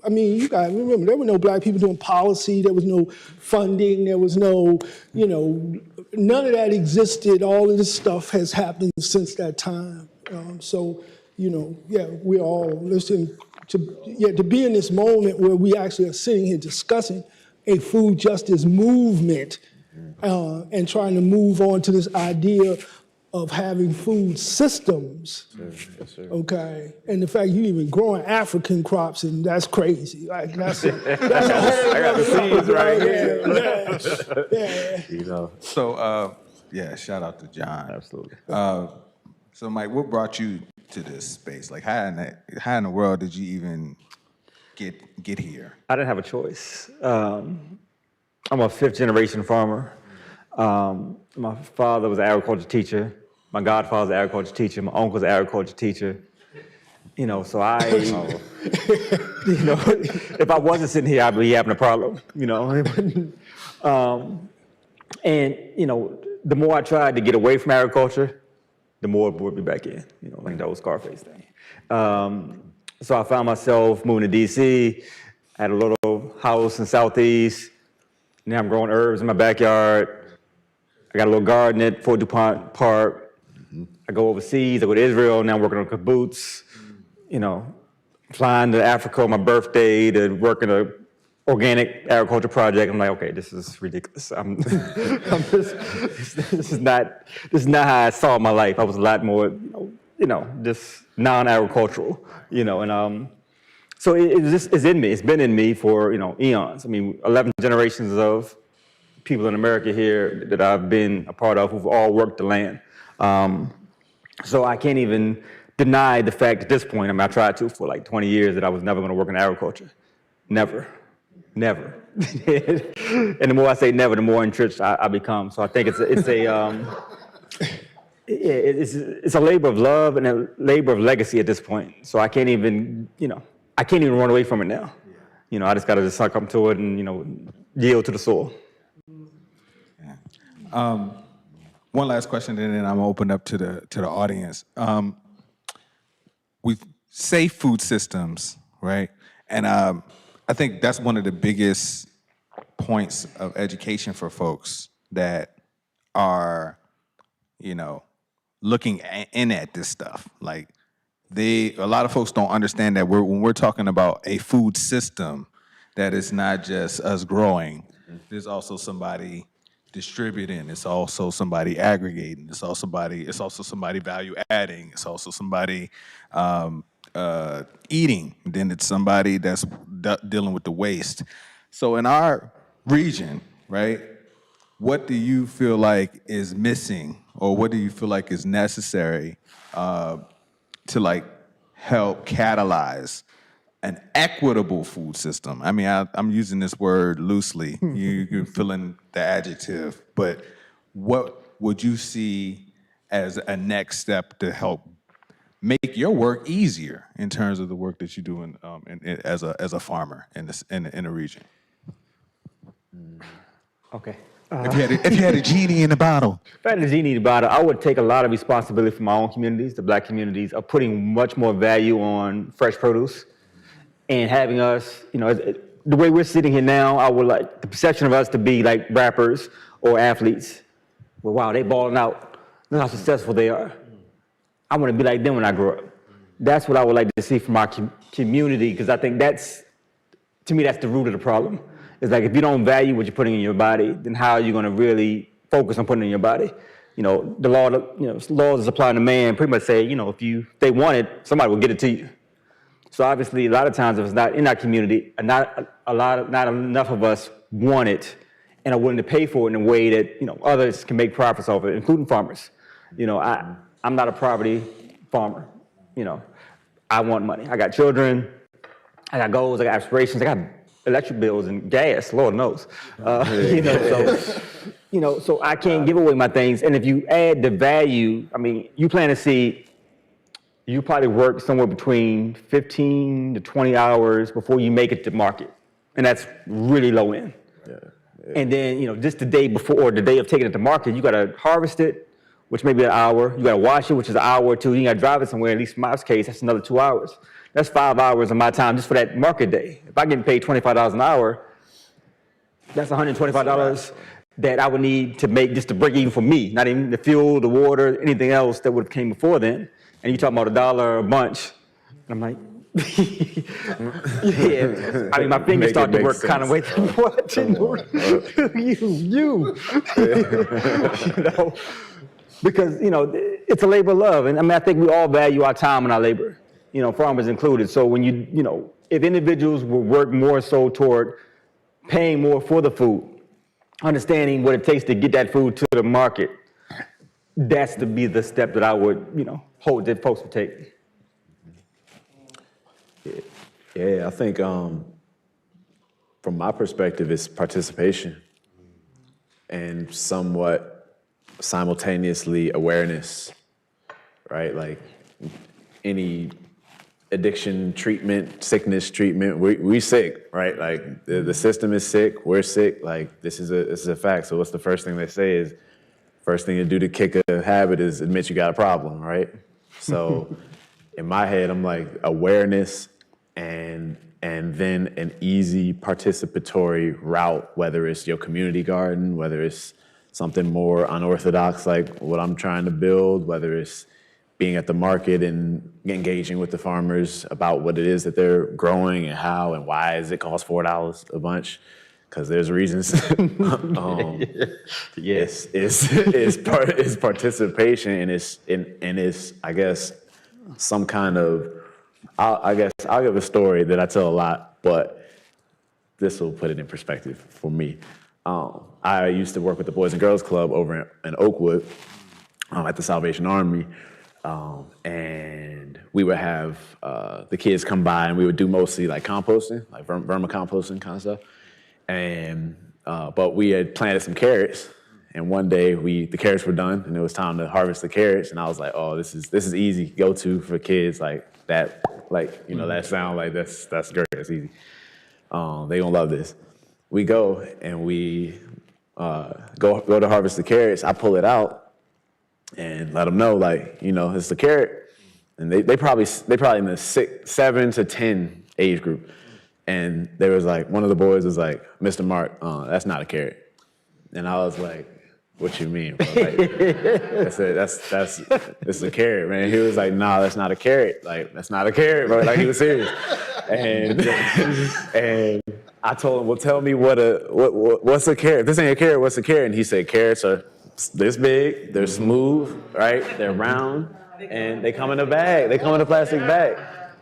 I mean, you guys remember, there were no black people doing policy, there was no funding, there was no, none of that existed. All of this stuff has happened since that time. We're all listening to be in this moment where we actually are sitting here discussing a food justice movement and trying to move on to this idea of having food systems. Yes, sir. Okay, and the fact you even growing African crops, and that's crazy. Like that's a whole I got the seeds right here. Yeah. So, shout out to John. Absolutely. So, Mike, what brought you to this space? Like, how in the world did you even get here? I didn't have a choice. I'm a fifth-generation farmer. My father was an agriculture teacher. My godfather's an agriculture teacher. My uncle's an agriculture teacher. So I, if I wasn't sitting here, I'd be having a problem, And, the more I tried to get away from agriculture, the more it brought me back in, like that old Scarface thing. So I found myself moving to DC, had a little house in Southeast. Now I'm growing herbs in my backyard. I got a little garden at Fort DuPont Park. I go overseas, I go to Israel, now I'm working on kibbutz, flying to Africa on my birthday to work in an organic agriculture project. I'm like, okay, this is ridiculous. This is not how I saw my life. I was a lot more, just non-agricultural, and so it's in me. It's been in me for, eons. I mean, 11 generations of people in America here that I've been a part of who've all worked the land. So I can't even deny the fact at this point, I tried to for like 20 years that I was never gonna work in agriculture. Never. And the more I say never, the more entrenched I become. So I think it's a labor of love and a labor of legacy at this point. So I can't even, run away from it now. I just gotta suck up to it and, yield to the soil. One last question, and then I'm gonna open up to the audience. We say food systems, right? And I think that's one of the biggest points of education for folks that are, looking in at this stuff. Like a lot of folks don't understand that when we're talking about a food system, that it's not just us growing. There's also somebody distributing. It's also somebody aggregating. It's also somebody value adding. It's also somebody eating. Then it's somebody that's dealing with the waste. So in our region, right, what do you feel like is missing, or what do you feel like is necessary to help catalyze an equitable food system? I mean, I'm using this word loosely. You're filling the adjective, but what would you see as a next step to help make your work easier in terms of the work that you do as a farmer in the region? Okay. If you had a genie in the bottle. If I had a genie in the bottle, I would take a lot of responsibility for my own communities, the black communities, of putting much more value on fresh produce and having us, the way we're sitting here now, I would like the perception of us to be like rappers or athletes. Well, wow, they balling out. Look how successful they are. I want to be like them when I grow up. That's what I would like to see from our community, because I think to me, that's the root of the problem. It's like, if you don't value what you're putting in your body, then how are you going to really focus on putting it in your body? The laws of supply and demand pretty much say, if they want it, somebody will get it to you. So obviously, a lot of times, if it's not in our community, not enough of us want it, and are willing to pay for it in a way that, others can make profits off it, including farmers. I'm not a poverty farmer. I want money. I got children, I got goals, I got aspirations, I got electric bills and gas, Lord knows. So I can't give away my things. And if you add the value, you plant a seed, you probably work somewhere between 15 to 20 hours before you make it to market. And that's really low end. And then, just the day before or the day of taking it to market, you gotta harvest it, which may be an hour. You gotta wash it, which is an hour or two. You gotta drive it somewhere, at least in my case, that's another 2 hours. That's 5 hours of my time just for that market day. If I get paid $25 an hour, that's $125 that I would need to make just to break even for me, not even the fuel, the water, anything else that would have came before then. And you talking about $1 a bunch. I'm like, yeah. My fingers start to work kind of way. What? you. Because, it's a labor of love. And I think we all value our time and our labor, farmers included. So when if individuals will work more so toward paying more for the food, understanding what it takes to get that food to the market, that's to be the step that I would, hope that folks would take. Yeah, I think from my perspective, it's participation and somewhat simultaneously awareness, right? Like any addiction treatment, sickness treatment, we sick, right? Like the system is sick, we're sick, like this is a fact. So what's the first thing they say is, first thing to do to kick a habit is admit you got a problem, right? So in my head, I'm like awareness and then an easy participatory route, whether it's your community garden, whether it's something more unorthodox like what I'm trying to build, whether it's being at the market and engaging with the farmers about what it is that they're growing and how and why does it cost $4 a bunch? Because there's reasons. Yes, it's participation and it's I guess some kind of I'll give a story that I tell a lot, but this will put it in perspective for me. I used to work with the Boys and Girls Club over in Oakwood at the Salvation Army. And we would have the kids come by and we would do mostly like composting, like vermicomposting kind of stuff. And but we had planted some carrots, and one day the carrots were done, and it was time to harvest the carrots. And I was like, oh, this is easy go-to for kids like that, that sound like that's great, that's easy. They gonna love this. We go and we go to harvest the carrots. I pull it out and let them know, it's the carrot. And they probably in the 7 to 10 age group. And there was one of the boys was like, Mr. Mark, that's not a carrot. And I was like, what you mean, bro? I said, it's a carrot, man. He was like, nah, that's not a carrot. That's not a carrot, bro. He was serious. And I told him, well, tell me what's a carrot? If this ain't a carrot, what's a carrot? And he said, carrots are this big, they're smooth, right? They're round, and they come in a bag. They come in a plastic bag.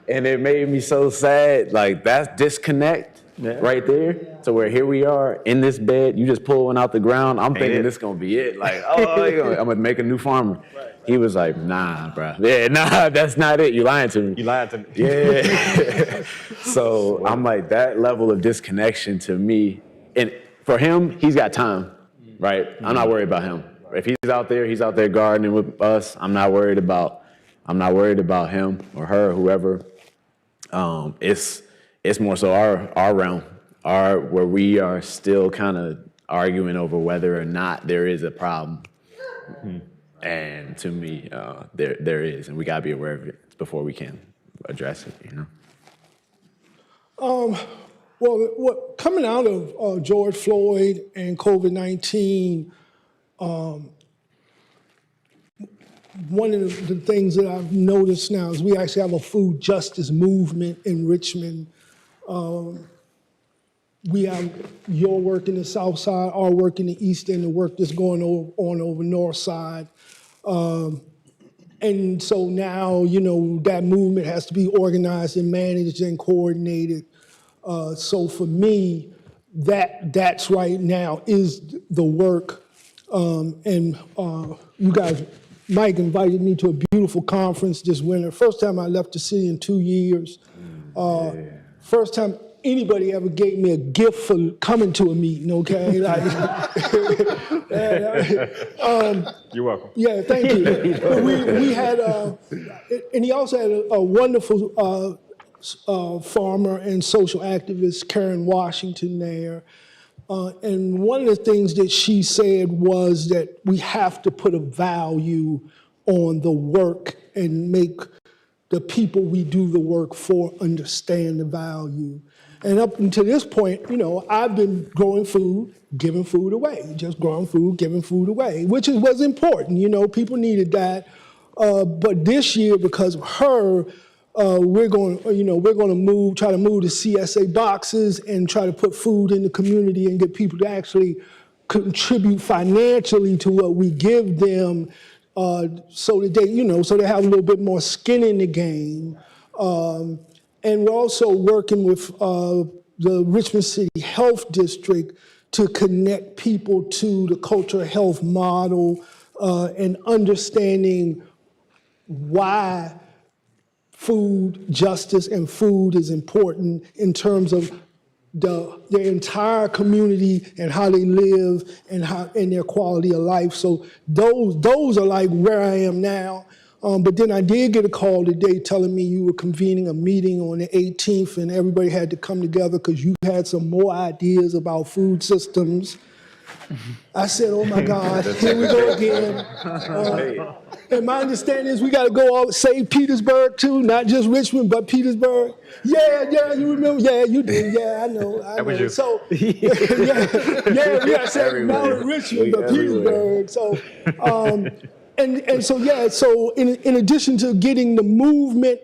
And it made me so sad, that disconnect right there. So where here we are in this bed, you just pull one out the ground. I'm thinking this gonna be it. I'm gonna make a new farmer. Right. He was like, nah, bro. Yeah, nah, that's not it. You lying to me. You lying to me. Yeah. So I'm like, that level of disconnection to me, and for him, he's got time, right? Mm-hmm. I'm not worried about him. If he's out there gardening with us. I'm not worried about him or her, whoever. It's more so our realm, where we are still kind of arguing over whether or not there is a problem. Mm-hmm. And to me, there is, and we gotta be aware of it before we can address it. Well, coming out of George Floyd and COVID-19, one of the things that I've noticed now is we actually have a food justice movement in Richmond. We have your work in the South Side, our work in the East End, the work that's going on over North Side. And so now, that movement has to be organized and managed and coordinated. So for me, that's right now is the work. You guys, Mike invited me to a beautiful conference this winter. First time I left the city in 2 years. First time anybody ever gave me a gift for coming to a meeting, okay? Like, You're welcome. yeah, thank you. we had, and he also had a wonderful farmer and social activist, Karen Washington, there. And one of the things that she said was that we have to put a value on the work and make the people we do the work for understand the value. And up until this point, I've been growing food, giving food away, just growing food, giving food away, which was important. People needed that. But this year, because of her, we're going to try to move the CSA boxes and try to put food in the community and get people to actually contribute financially to what we give them, so that they have a little bit more skin in the game. And we're also working with the Richmond City Health District to connect people to the cultural health model and understanding why food justice and food is important in terms of their entire community and how they live and their quality of life. So those are like where I am now. But then I did get a call today telling me you were convening a meeting on the 18th and everybody had to come together because you had some more ideas about food systems. I said, oh my God, here we go again. And my understanding is we got to go save Petersburg too, not just Richmond, but Petersburg. Yeah, you remember? Yeah, you did. Yeah, I know. That was you. So, we got to save not Richmond, but Petersburg. So, so in addition to getting the movement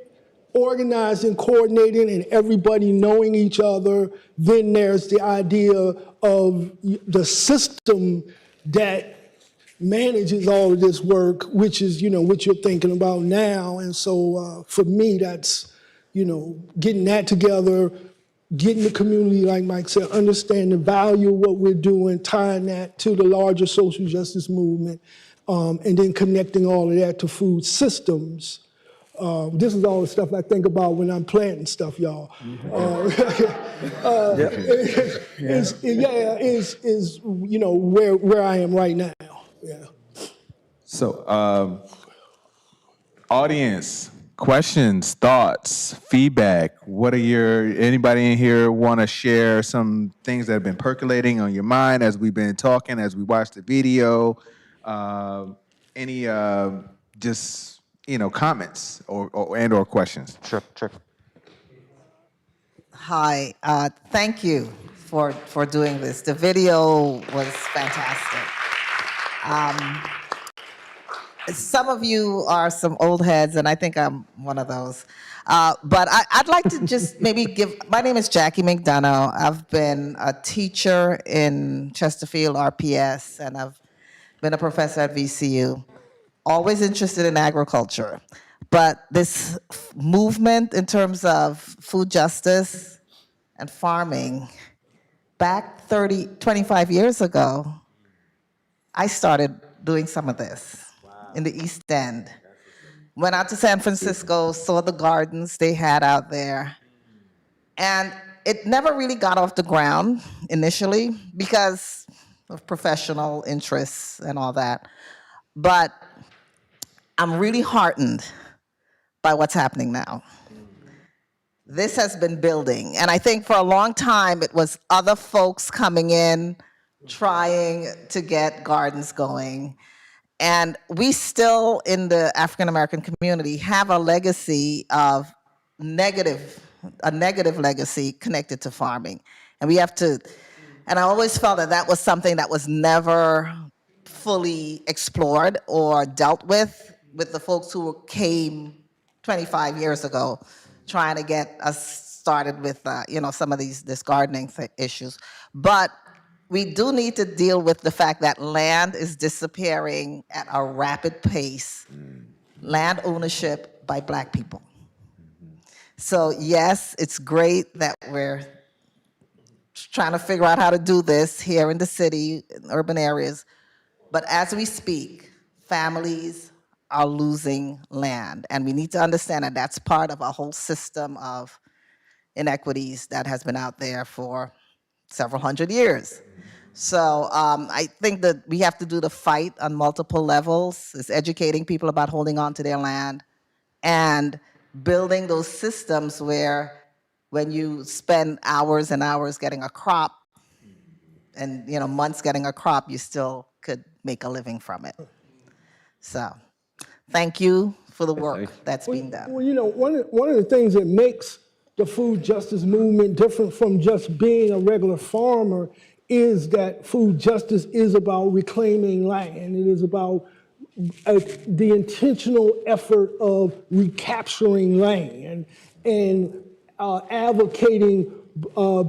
organized and coordinated and everybody knowing each other, then there's the idea of the system that manages all of this work, which is, what you're thinking about now. And so for me, that's, getting that together, getting the community, like Mike said, understand the value of what we're doing, tying that to the larger social justice movement, and then connecting all of that to food systems. This is all the stuff I think about when I'm planting stuff, y'all. Is where I am right now. Yeah. So, audience, questions, thoughts, feedback. Anybody in here want to share some things that have been percolating on your mind as we've been talking, as we watch the video? Any comments or questions? Sure. Hi, thank you for doing this. The video was fantastic. Some of you are some old heads, and I think I'm one of those. But I'd like to just maybe my name is Jackie McDonough. I've been a teacher in Chesterfield RPS, and I've been a professor at VCU. Always interested in agriculture. But this movement in terms of food justice and farming, back 25 years ago, I started doing some of this in the East End. Went out to San Francisco, saw the gardens they had out there. And it never really got off the ground initially because of professional interests and all that. But I'm really heartened by what's happening now. This has been building. And I think for a long time, it was other folks coming in, trying to get gardens going. And we still, in the African-American community, have a legacy of a negative legacy connected to farming. And we have to, and I always felt that was something that was never fully explored or dealt with the folks who came 25 years ago, trying to get us started with, some of this gardening issues. But we do need to deal with the fact that land is disappearing at a rapid pace. Land ownership by Black people. So yes, it's great that we're trying to figure out how to do this here in the city, in urban areas. But as we speak, families are losing land. And we need to understand that that's part of a whole system of inequities that has been out there for several hundred years. So I think that we have to do the fight on multiple levels. It's educating people about holding on to their land and building those systems where when you spend hours and hours getting a crop and months getting a crop, you still could make a living from it. So thank you for the work that's being done. Well, one of the things that makes the food justice movement different from just being a regular farmer is that food justice is about reclaiming land. It is about the intentional effort of recapturing land and advocating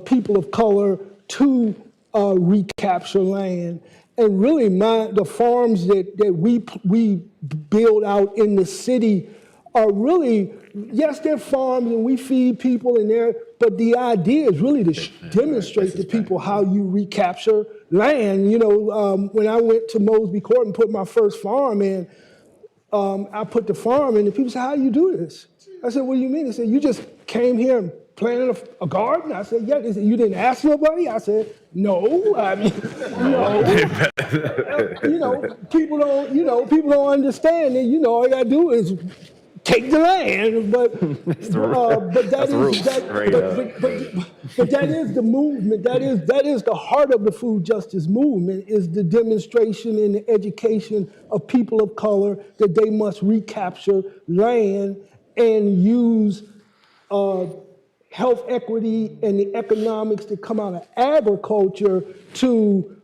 people of color to recapture land. And really, the farms that we build out in the city are really, yes, they're farms and we feed people in there, but the idea is really to demonstrate to people how you recapture land. When I went to Mosby Court and put my first farm in, I put the farm in and people said, how do you do this? I said, what do you mean? They said, you just came here and planted a garden? I said, yeah. They said, you didn't ask nobody? I said, no. I mean, people don't understand that, all you gotta do is take the land, but that is the movement. That is the heart of the food justice movement, is the demonstration and the education of people of color that they must recapture land and use health equity and the economics that come out of agriculture to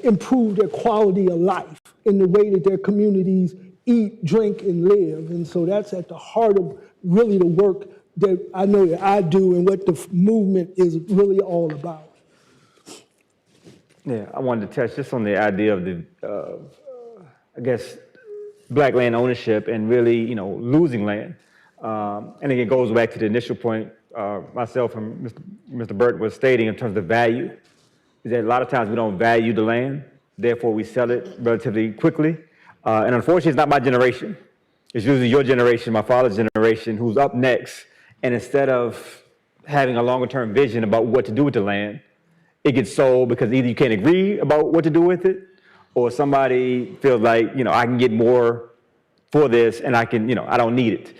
improve their quality of life in the way that their communities eat, drink, and live. And so that's at the heart of really the work that I know that I do and what the movement is really all about. Yeah, I wanted to touch just on the idea of the, Black land ownership and really, losing land. And again, it goes back to the initial point myself and Mr. Burton was stating in terms of value, is that a lot of times we don't value the land, therefore we sell it relatively quickly. And unfortunately, it's not my generation. It's usually your generation, my father's generation, who's up next. And instead of having a longer-term vision about what to do with the land, it gets sold because either you can't agree about what to do with it, or somebody feels like, I can get more for this and I can, I don't need it.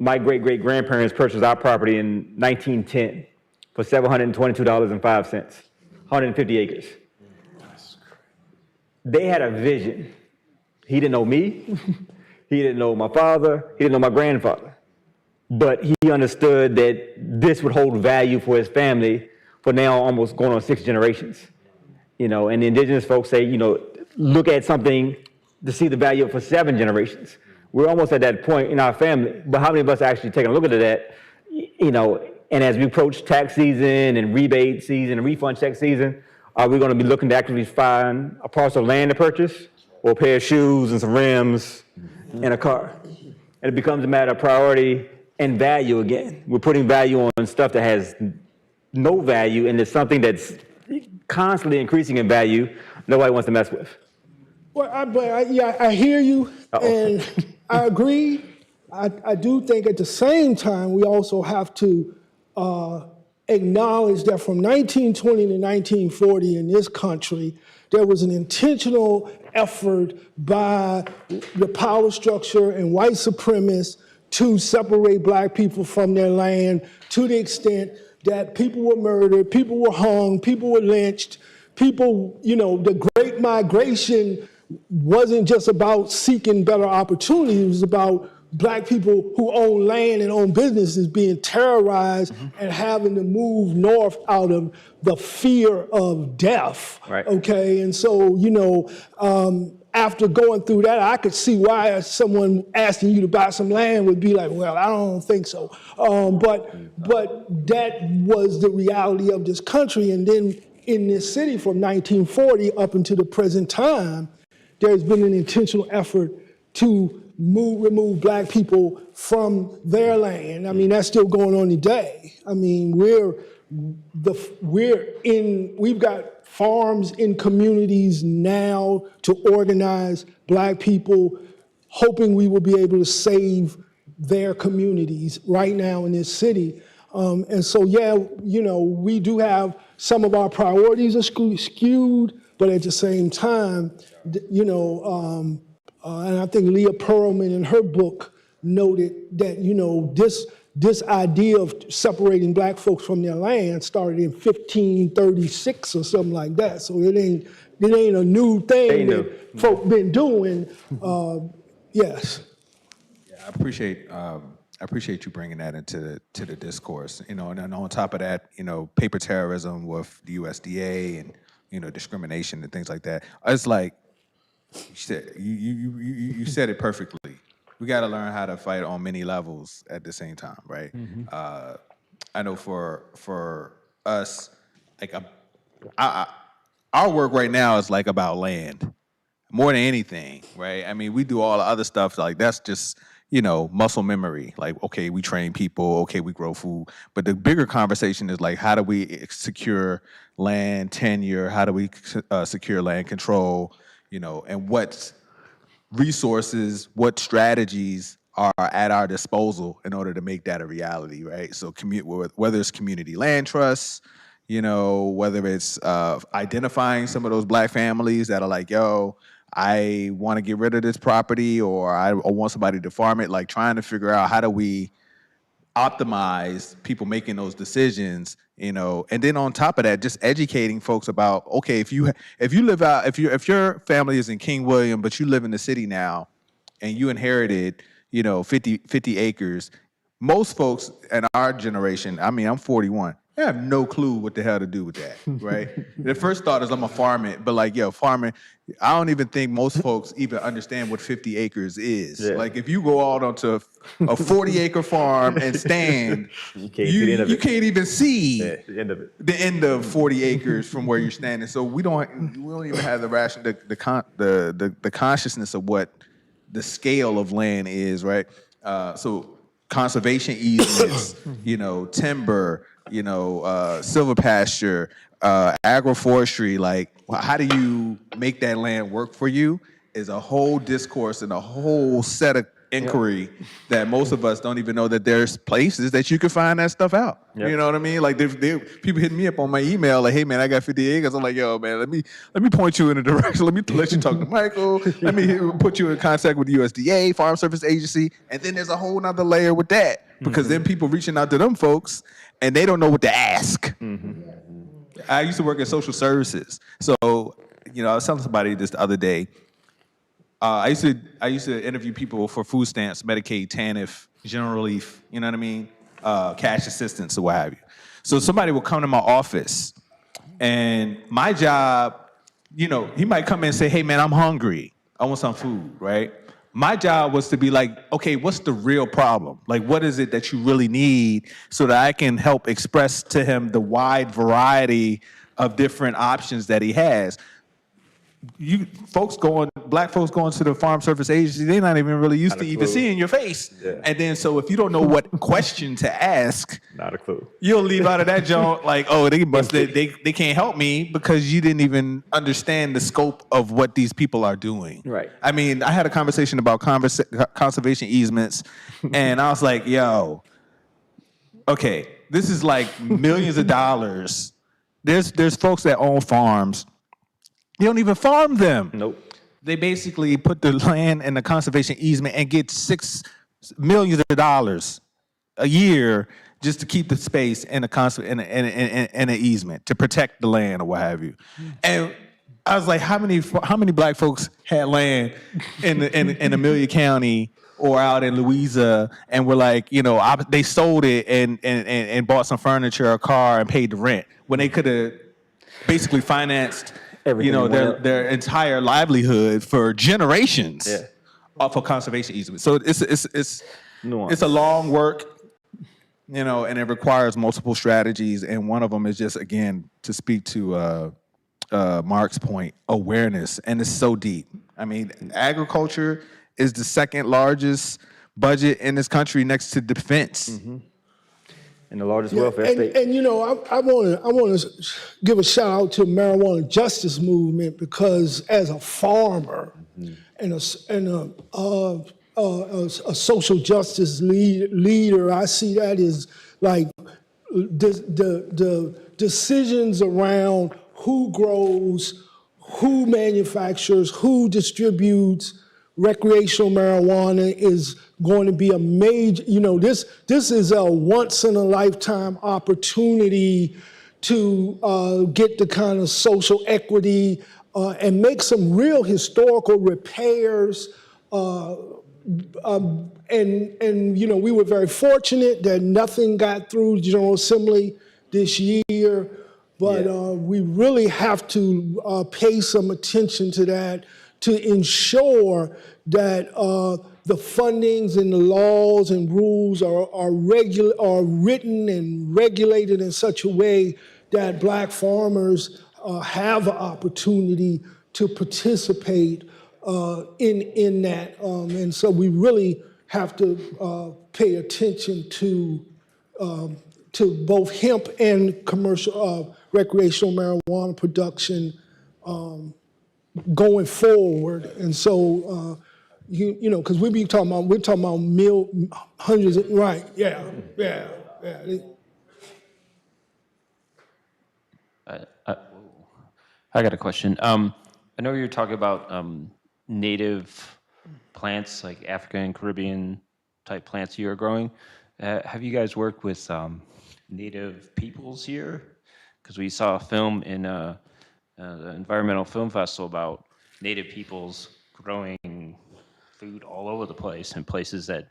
My great-great-grandparents purchased our property in 1910 for $722.05, 150 acres. They had a vision. He didn't know me, he didn't know my father, he didn't know my grandfather. But he understood that this would hold value for his family for now almost going on 6 generations. And the indigenous folks say, look at something to see the value for 7 generations. We're almost at that point in our family, but how many of us actually take a look at that, and as we approach tax season and rebate season and refund check season, are we going to be looking to actively find a parcel of land to purchase, or a pair of shoes and some rims and a car? And it becomes a matter of priority and value again. We're putting value on stuff that has no value, and it's something that's constantly increasing in value nobody wants to mess with. Well, I hear you, and I agree. I do think at the same time we also have to acknowledge that from 1920 to 1940 in this country, there was an intentional effort by the power structure and white supremacists to separate Black people from their land, to the extent that people were murdered, people were hung, people were lynched, people, the Great Migration wasn't just about seeking better opportunities, it was about Black people who own land and own businesses being terrorized and having to move north out of the fear of death. Right. Okay, and so, after going through that, I could see why someone asking you to buy some land would be like, well, I don't think so. But that was the reality of this country. And then in this city from 1940 up until the present time, there's been an intentional effort to remove Black people from their land. I mean, that's still going on today. I mean, we're we've got farms in communities now to organize Black people, hoping we will be able to save their communities right now in this city. And so, yeah, we do have some of our priorities are skewed, but at the same time, and I think Leah Pearlman in her book noted that, this idea of separating Black folks from their land started in 1536 or something like that. So it ain't a new thing that folk been doing. Yes. Yeah, I appreciate you bringing that into the discourse. And then on top of that, paper terrorism with the USDA and discrimination and things like that. It's like you said it perfectly. We got to learn how to fight on many levels at the same time, right? Mm-hmm. I know for us, like our work right now is like about land more than anything, right? I mean, we do all the other stuff like that's just muscle memory. Like, okay, we train people, okay, we grow food, but the bigger conversation is like, how do we secure land tenure? How do we secure land control? And what resources, what strategies are at our disposal in order to make that a reality, right? So whether it's community land trusts, whether it's identifying some of those Black families that are like, yo, I want to get rid of this property or I want somebody to farm it, like trying to figure out how do we optimize people making those decisions, and then on top of that, just educating folks about, okay, if your family is in King William, but you live in the city now and you inherited, 50 acres, most folks in our generation, I mean, I'm 41, I have no clue what the hell to do with that, right? The first thought is I'm gonna farm it, but farming, I don't even think most folks even understand what 50 acres is. Yeah. Like if you go out onto a 40-acre farm and stand, you can't even see the end of 40 acres from where you're standing. So we don't even have the consciousness of what the scale of land is, right? So conservation easements, timber, silver pasture, agroforestry, like how do you make that land work for you is a whole discourse and a whole set of inquiry that most of us don't even know that there's places that you can find that stuff out. Yep. You know what I mean? Like people hit me up on my email like, hey man, I got 50 acres. I'm like, yo man, let me point you in a direction. Let you talk to Michael. Let me put you in contact with the USDA, Farm Service Agency. And then there's a whole nother layer with that because then people reaching out to them folks and they don't know what to ask. Mm-hmm. I used to work in social services. So, I was telling somebody this the other day, I used to interview people for food stamps, Medicaid, TANF, general relief, you know what I mean? Cash assistance or what have you. So somebody will come to my office and my job, he might come in and say, hey man, I'm hungry. I want some food, right? My job was to be like, okay, what's the real problem? Like, what is it that you really need so that I can help express to him the wide variety of different options that he has? Black folks going to the Farm Service Agency, they're not even really used to even seeing your face. Yeah. And then so if you don't know what question to ask, not a clue. You'll leave out of that joint like, oh, they can't help me because you didn't even understand the scope of what these people are doing. Right. I mean, I had a conversation about conservation easements, and I was like, yo, okay, this is like millions of dollars. There's folks that own farms. They don't even farm them. Nope. They basically put the land in the conservation easement and get $6 million a year just to keep the space in an easement to protect the land or what have you. And I was like, how many Black folks had land in Amelia County or out in Louisa and were like, they sold it and bought some furniture, a car, and paid the rent when they could have basically financed their entire livelihood for generations off of conservation easement. So it's a long work, and it requires multiple strategies. And one of them is just, again, to speak to Mark's point, awareness. And it's so deep. I mean, agriculture is the second largest budget in this country next to defense. Mm-hmm. in the largest Yeah, welfare state. and you know, I want to give a shout out to the marijuana justice movement, because as a farmer and a social justice leader, I see that as like the decisions around who grows, who manufactures, who distributes recreational marijuana is going to be a major, you know, this is a once in a lifetime opportunity to get the kind of social equity and make some real historical repairs. And you know, we were very fortunate that nothing got through the General Assembly this year, but we really have to pay some attention to that to ensure that the fundings and the laws and rules are written and regulated in such a way that Black farmers have an opportunity to participate in that. And so we really have to pay attention to both hemp and commercial recreational marijuana production going forward. And so, you know, because we're talking about hundreds of, right, yeah. I got a question. I know you're talking about native plants, like African and Caribbean type plants you're growing. Have you guys worked with native peoples here? Because we saw a film in the Environmental Film Festival about native peoples growing food all over the place in places that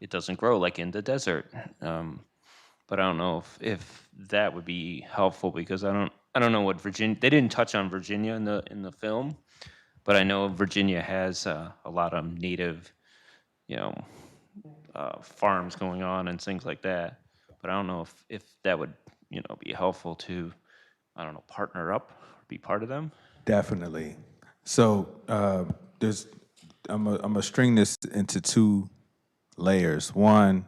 it doesn't grow, like in the desert. But I don't know if that would be helpful, because I don't know what Virginia. They didn't touch on Virginia in the film, but I know Virginia has a lot of native, you know, farms going on and things like that. But I don't know if that would, you know, be helpful to, I don't know, partner up or be part of them. Definitely. So I'm gonna string this into two layers. One,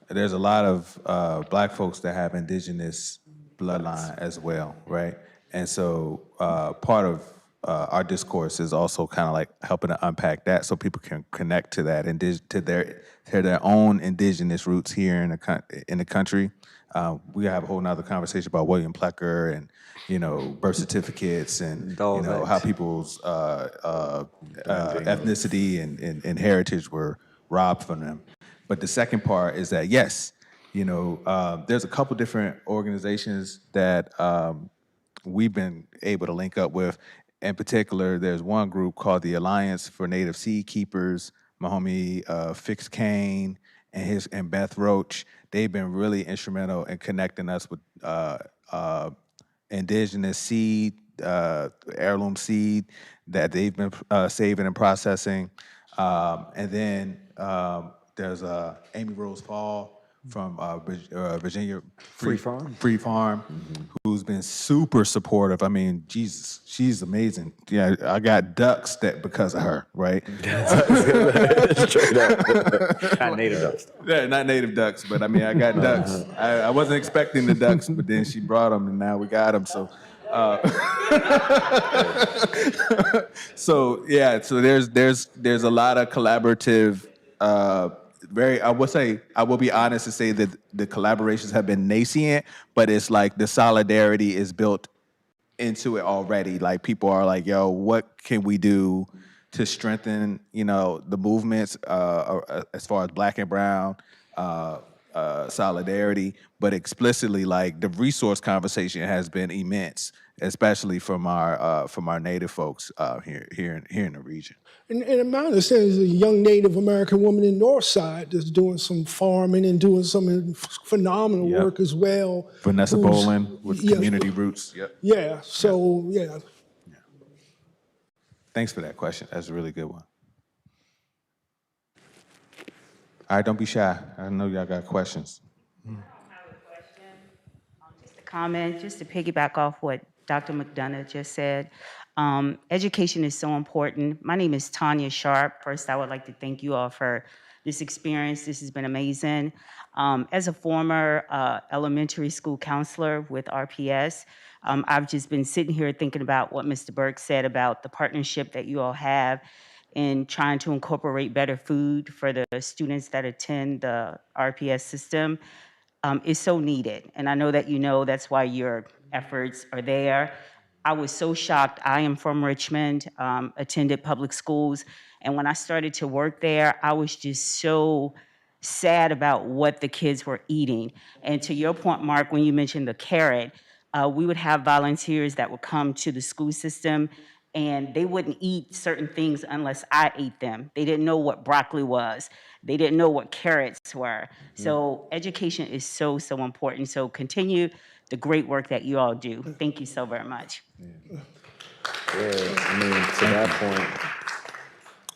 there's a lot of Black folks that have indigenous bloodline as well, right? And so part of our discourse is also kind of like helping to unpack that, so people can connect to that and to their own indigenous roots here in the country. We have a whole nother conversation about William Plecker and, you know, birth certificates and, you know, how people's ethnicity and heritage were robbed from them. But the second part is that, yes, you know, there's a couple different organizations that we've been able to link up with. In particular, there's one group called the Alliance for Native Seed Keepers. My homie Fix Kane and Beth Roach, they've been really instrumental in connecting us with indigenous seed, heirloom seed that they've been saving and processing. And then there's Amy Rose Paul from Virginia Free Farm, who's been super supportive. I mean, Jesus, she's amazing. Yeah, I got ducks because of her, right? Straight up. Not native ducks. Yeah, not native ducks, but I mean, I got ducks. I wasn't expecting the ducks, but then she brought them, and now we got them. So, so yeah, so there's a lot of collaborative. I will be honest to say that the collaborations have been nascent, but it's like the solidarity is built into it already. Like people are like, yo, what can we do to strengthen, you know, the movements as far as Black and Brown solidarity, but explicitly, like the resource conversation has been immense, especially from our Native folks here in the region. And my understanding is a young Native American woman in Northside that's doing some farming and doing some phenomenal work as well. Vanessa Bolin with Community Roots. Yep. Yeah, so yeah. Thanks for that question. That's a really good one. All right, don't be shy. I know y'all got questions. I don't have a question, just a comment, just to piggyback off what Dr. McDonough just said. Education is so important. My name is Tanya Sharp. First, I would like to thank you all for this experience. This has been amazing. As a former elementary school counselor with RPS, I've just been sitting here thinking about what Mr. Burke said about the partnership that you all have in trying to incorporate better food for the students that attend the RPS system. Is so needed. And I know that you know that's why your efforts are there. I was so shocked. I am from Richmond, attended public schools. And when I started to work there, I was just so sad about what the kids were eating. And to your point, Mark, when you mentioned the carrot, we would have volunteers that would come to the school system and they wouldn't eat certain things unless I ate them. They didn't know what broccoli was. They didn't know what carrots were. So education is so, so important. So continue the great work that you all do. Thank you so very much. Yeah, I mean, to that point,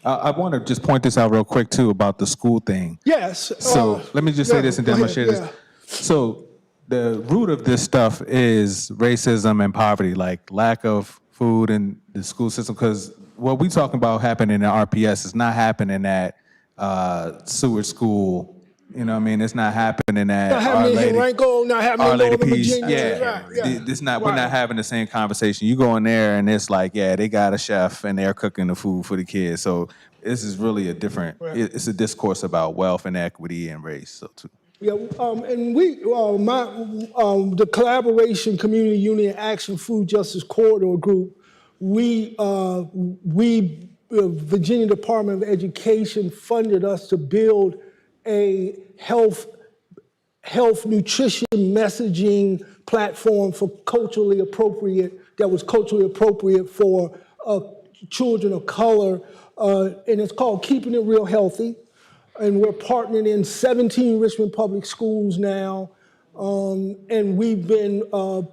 I want to just point this out real quick too about the school thing. Yes. So let me just say this and then I'm gonna share this. So the root of this stuff is racism and poverty, like lack of food in the school system. Because what we talking about happening at RPS is not happening at Seward School. You know what I mean? It's not happening at Not happening in Henrico, not happening in Northern Virginia. Yeah, Right. This not we're not having the same conversation. You go in there and it's like, yeah, they got a chef and they're cooking the food for the kids. So this is really a different. It's a discourse about wealth and equity and race. So too. Yeah, and the Collaboration Community Union Action Food Justice Corridor Group, Virginia Department of Education funded us to build a health nutrition messaging platform that was culturally appropriate for children of color, and it's called Keeping It Real Healthy. And we're partnering in 17 Richmond public schools now. And we've been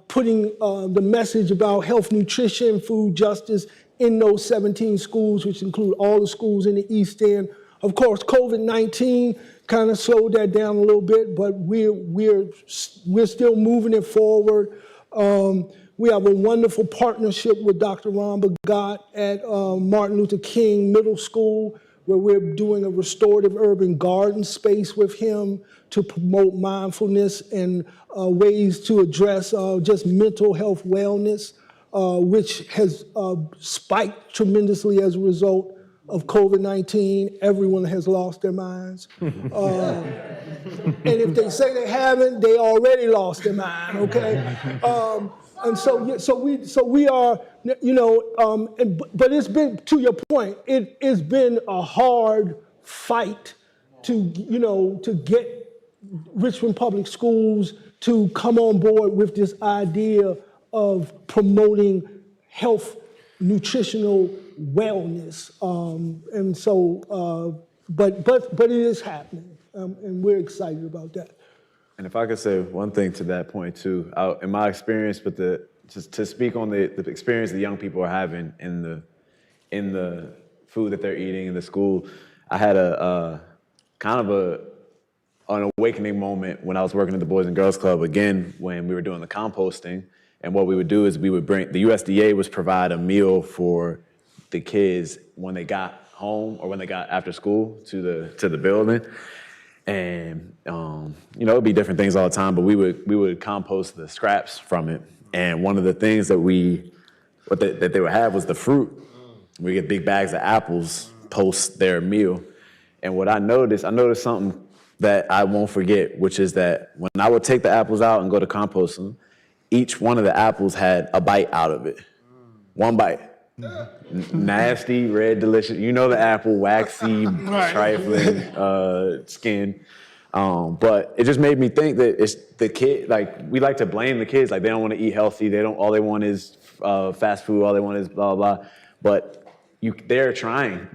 putting the message about health, nutrition, food justice in those 17 schools, which include all the schools in the East End. Of course, COVID-19 kind of slowed that down a little bit, but we're still moving it forward. We have a wonderful partnership with Dr. Ron Bagat at Martin Luther King Middle School, where we're doing a restorative urban garden space with him to promote mindfulness and ways to address just mental health wellness, which has spiked tremendously as a result of COVID-19. Everyone has lost their minds. And if they say they haven't, they already lost their mind, okay? And so we are, you know, but it's been, to your point, it's been a hard fight to get Richmond Public Schools to come on board with this idea of promoting health, nutritional wellness. And so, but it is happening, and we're excited about that. and if I could say one thing to that point too, in my experience with just to speak on the experience the young people are having in the food that they're eating in the school, I had a kind of an awakening moment when I was working at the Boys and Girls Club again when we were doing the composting. And what we would do is we would bring, the USDA was provide a meal for the kids when they got home or when they got after school to the building. And you know, it'd be different things all the time, but we would compost the scraps from it. And one of the things that that they would have was the fruit. We get big bags of apples post their meal. And what I noticed something that I won't forget, which is that when I would take the apples out and go to compost them, each one of the apples had a bite out of it. One bite. Nasty, red, delicious. You know the apple, waxy, trifling skin. But it just made me think that it's the kid, like we like to blame the kids, like they don't want to eat healthy. All they want is fast food. All they want is blah, blah, blah. But they're trying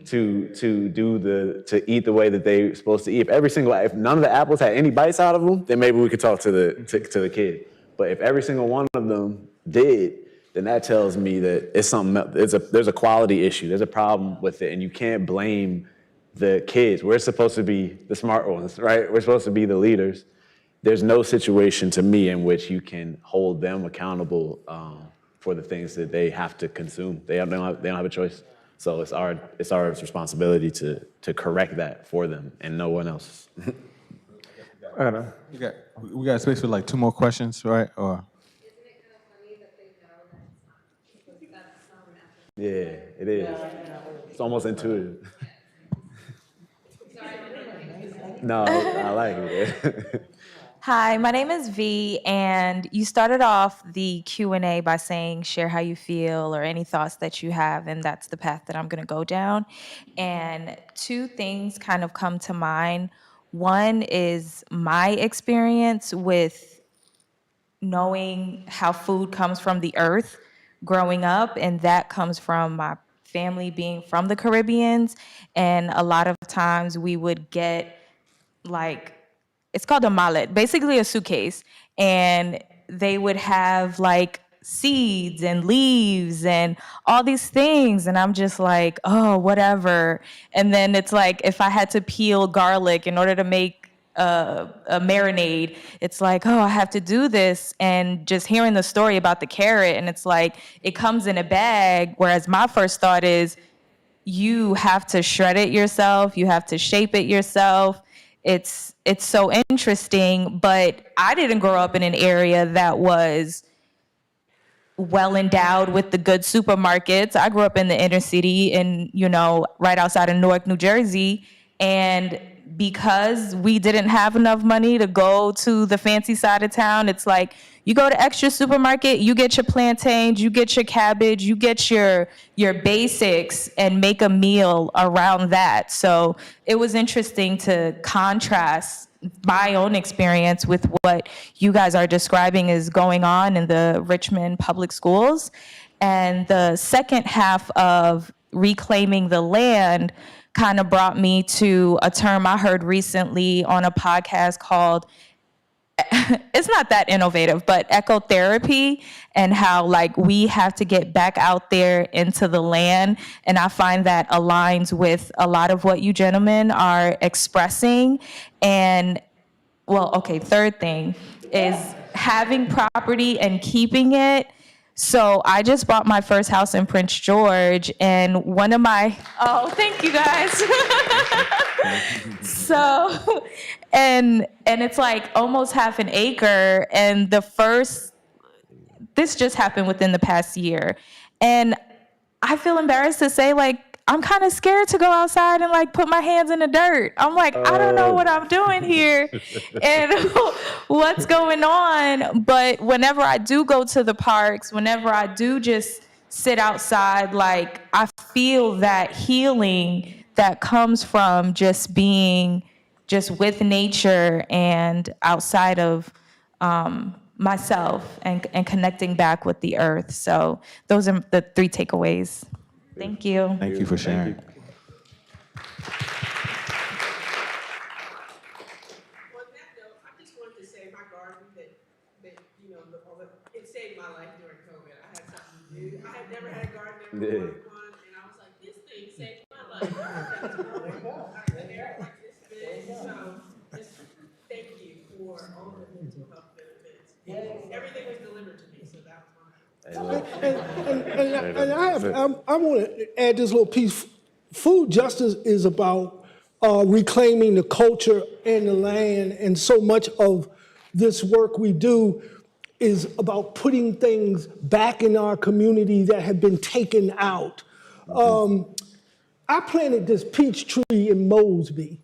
to eat the way that they're supposed to eat. If none of the apples had any bites out of them, then maybe we could talk to the kid. But if every single one of them did, then that tells me that it's something. There's a quality issue. There's a problem with it, and you can't blame the kids. We're supposed to be the smart ones, right? We're supposed to be the leaders. There's no situation to me in which you can hold them accountable for the things that they have to consume. They don't have a choice. So it's our responsibility to correct that for them and no one else. We got space for like 2 more questions, right? Or Yeah, it is. It's almost intuitive. No, I like it. Hi, my name is V, and you started off the Q&A by saying share how you feel or any thoughts that you have, and that's the path that I'm going to go down. And 2 things kind of come to mind. One is my experience with knowing how food comes from the earth growing up, and that comes from my family being from the Caribbeans. And a lot of times we would get like, it's called a mallet, basically a suitcase, and they would have like seeds and leaves and all these things, and I'm just like, oh, whatever. And then it's like, if I had to peel garlic in order to make a marinade, it's like, oh, I have to do this. And just hearing the story about the carrot, and it's like, it comes in a bag, whereas my first thought is, you have to shred it yourself, you have to shape it yourself. It's so interesting, but I didn't grow up in an area that was well endowed with the good supermarkets. I grew up in the inner city in, right outside of Newark, New Jersey. And because we didn't have enough money to go to the fancy side of town, it's like, you go to extra supermarket, you get your plantains, you get your cabbage, you get your basics, and make a meal around that. So it was interesting to contrast my own experience with what you guys are describing is going on in the Richmond public schools. And the second half of reclaiming the land kind of brought me to a term I heard recently on a podcast called, it's not that innovative, but ecotherapy, and how like we have to get back out there into the land. And I find that aligns with a lot of what you gentlemen are expressing. And well, okay, third thing is having property and keeping it. So I just bought my first house in Prince George, and one of my, oh, thank you guys. So, and it's like almost half an acre, and this just happened within the past year. And I feel embarrassed to say, like, I'm kind of scared to go outside and like put my hands in the dirt. I'm like, I don't know what I'm doing here and what's going on. But whenever I do go to the parks, whenever I do just sit outside, like I feel that healing that comes from just being just with nature and outside of myself and connecting back with the earth. So those are the 3 takeaways. Thank you. Thank you for sharing. On that note, I just wanted to say my garden that it saved my life during COVID. I had something to do. I had never had a garden, never wanted one, and I was like, this thing saved my life. I've been there like this big, so just thank you for all the mental health benefits. Everything was delivered to me, so that was I want to add this little piece. Food justice is about reclaiming the culture and the land, and so much of this work we do is about putting things back in our community that have been taken out. I planted this peach tree in Mosby.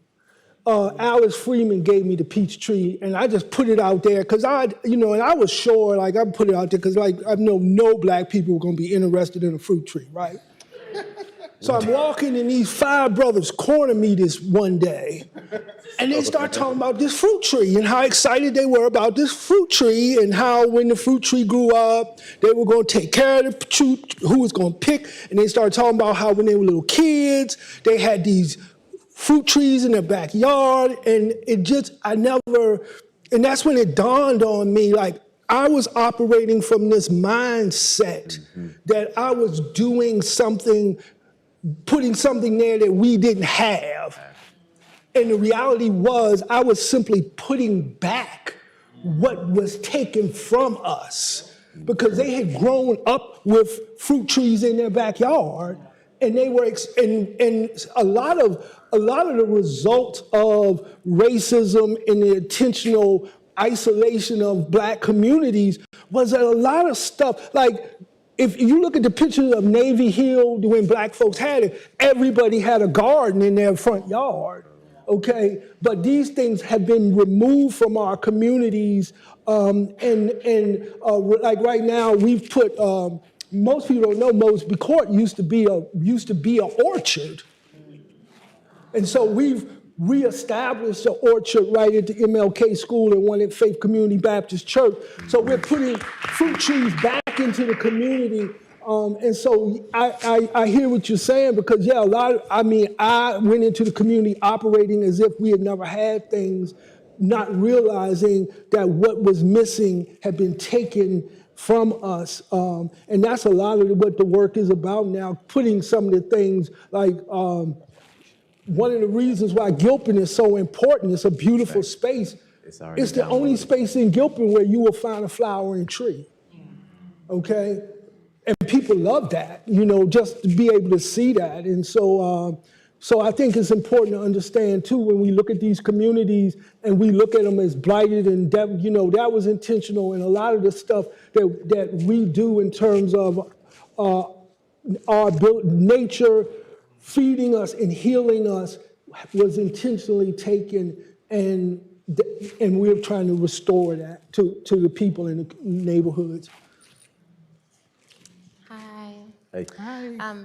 Alice Freeman gave me the peach tree, and I just put it out there because and I was sure, like, I put it out there because, like, I know no black people were going to be interested in a fruit tree, right? So I'm walking, and these 5 brothers corner me this one day, and they start talking about this fruit tree and how excited they were about this fruit tree, and how when the fruit tree grew up, they were going to take care of the fruit, who was going to pick, and they started talking about how when they were little kids, they had these fruit trees in their backyard, and and that's when it dawned on me, like, I was operating from this mindset that I was doing something, putting something there that we didn't have. And the reality was I was simply putting back what was taken from us, because they had grown up with fruit trees in their backyard, and they were, and a lot of a lot of the results of racism and the intentional isolation of black communities was that a lot of stuff, like if you look at the pictures of Navy Hill when black folks had it, everybody had a garden in their front yard, okay? But these things have been removed from our communities, like right now we've put, most people don't know Mosby Court used to be an orchard. And so we've reestablished the orchard right at the MLK school and one at Faith Community Baptist Church. So we're putting fruit trees back into the community. And so I hear what you're saying because, yeah, I went into the community operating as if we had never had things, not realizing that what was missing had been taken from us. And that's a lot of what the work is about now, putting some of the things like, one of the reasons why Gilpin is so important, it's a beautiful space. It's the only space in Gilpin where you will find a flowering tree, okay? And people love that, just to be able to see that. And so I think it's important to understand too, when we look at these communities and we look at them as blighted and, that was intentional. And a lot of the stuff that we do in terms of our nature, feeding us and healing us was intentionally taken, and we're trying to restore that to the people in the neighborhoods. Hi. Hey.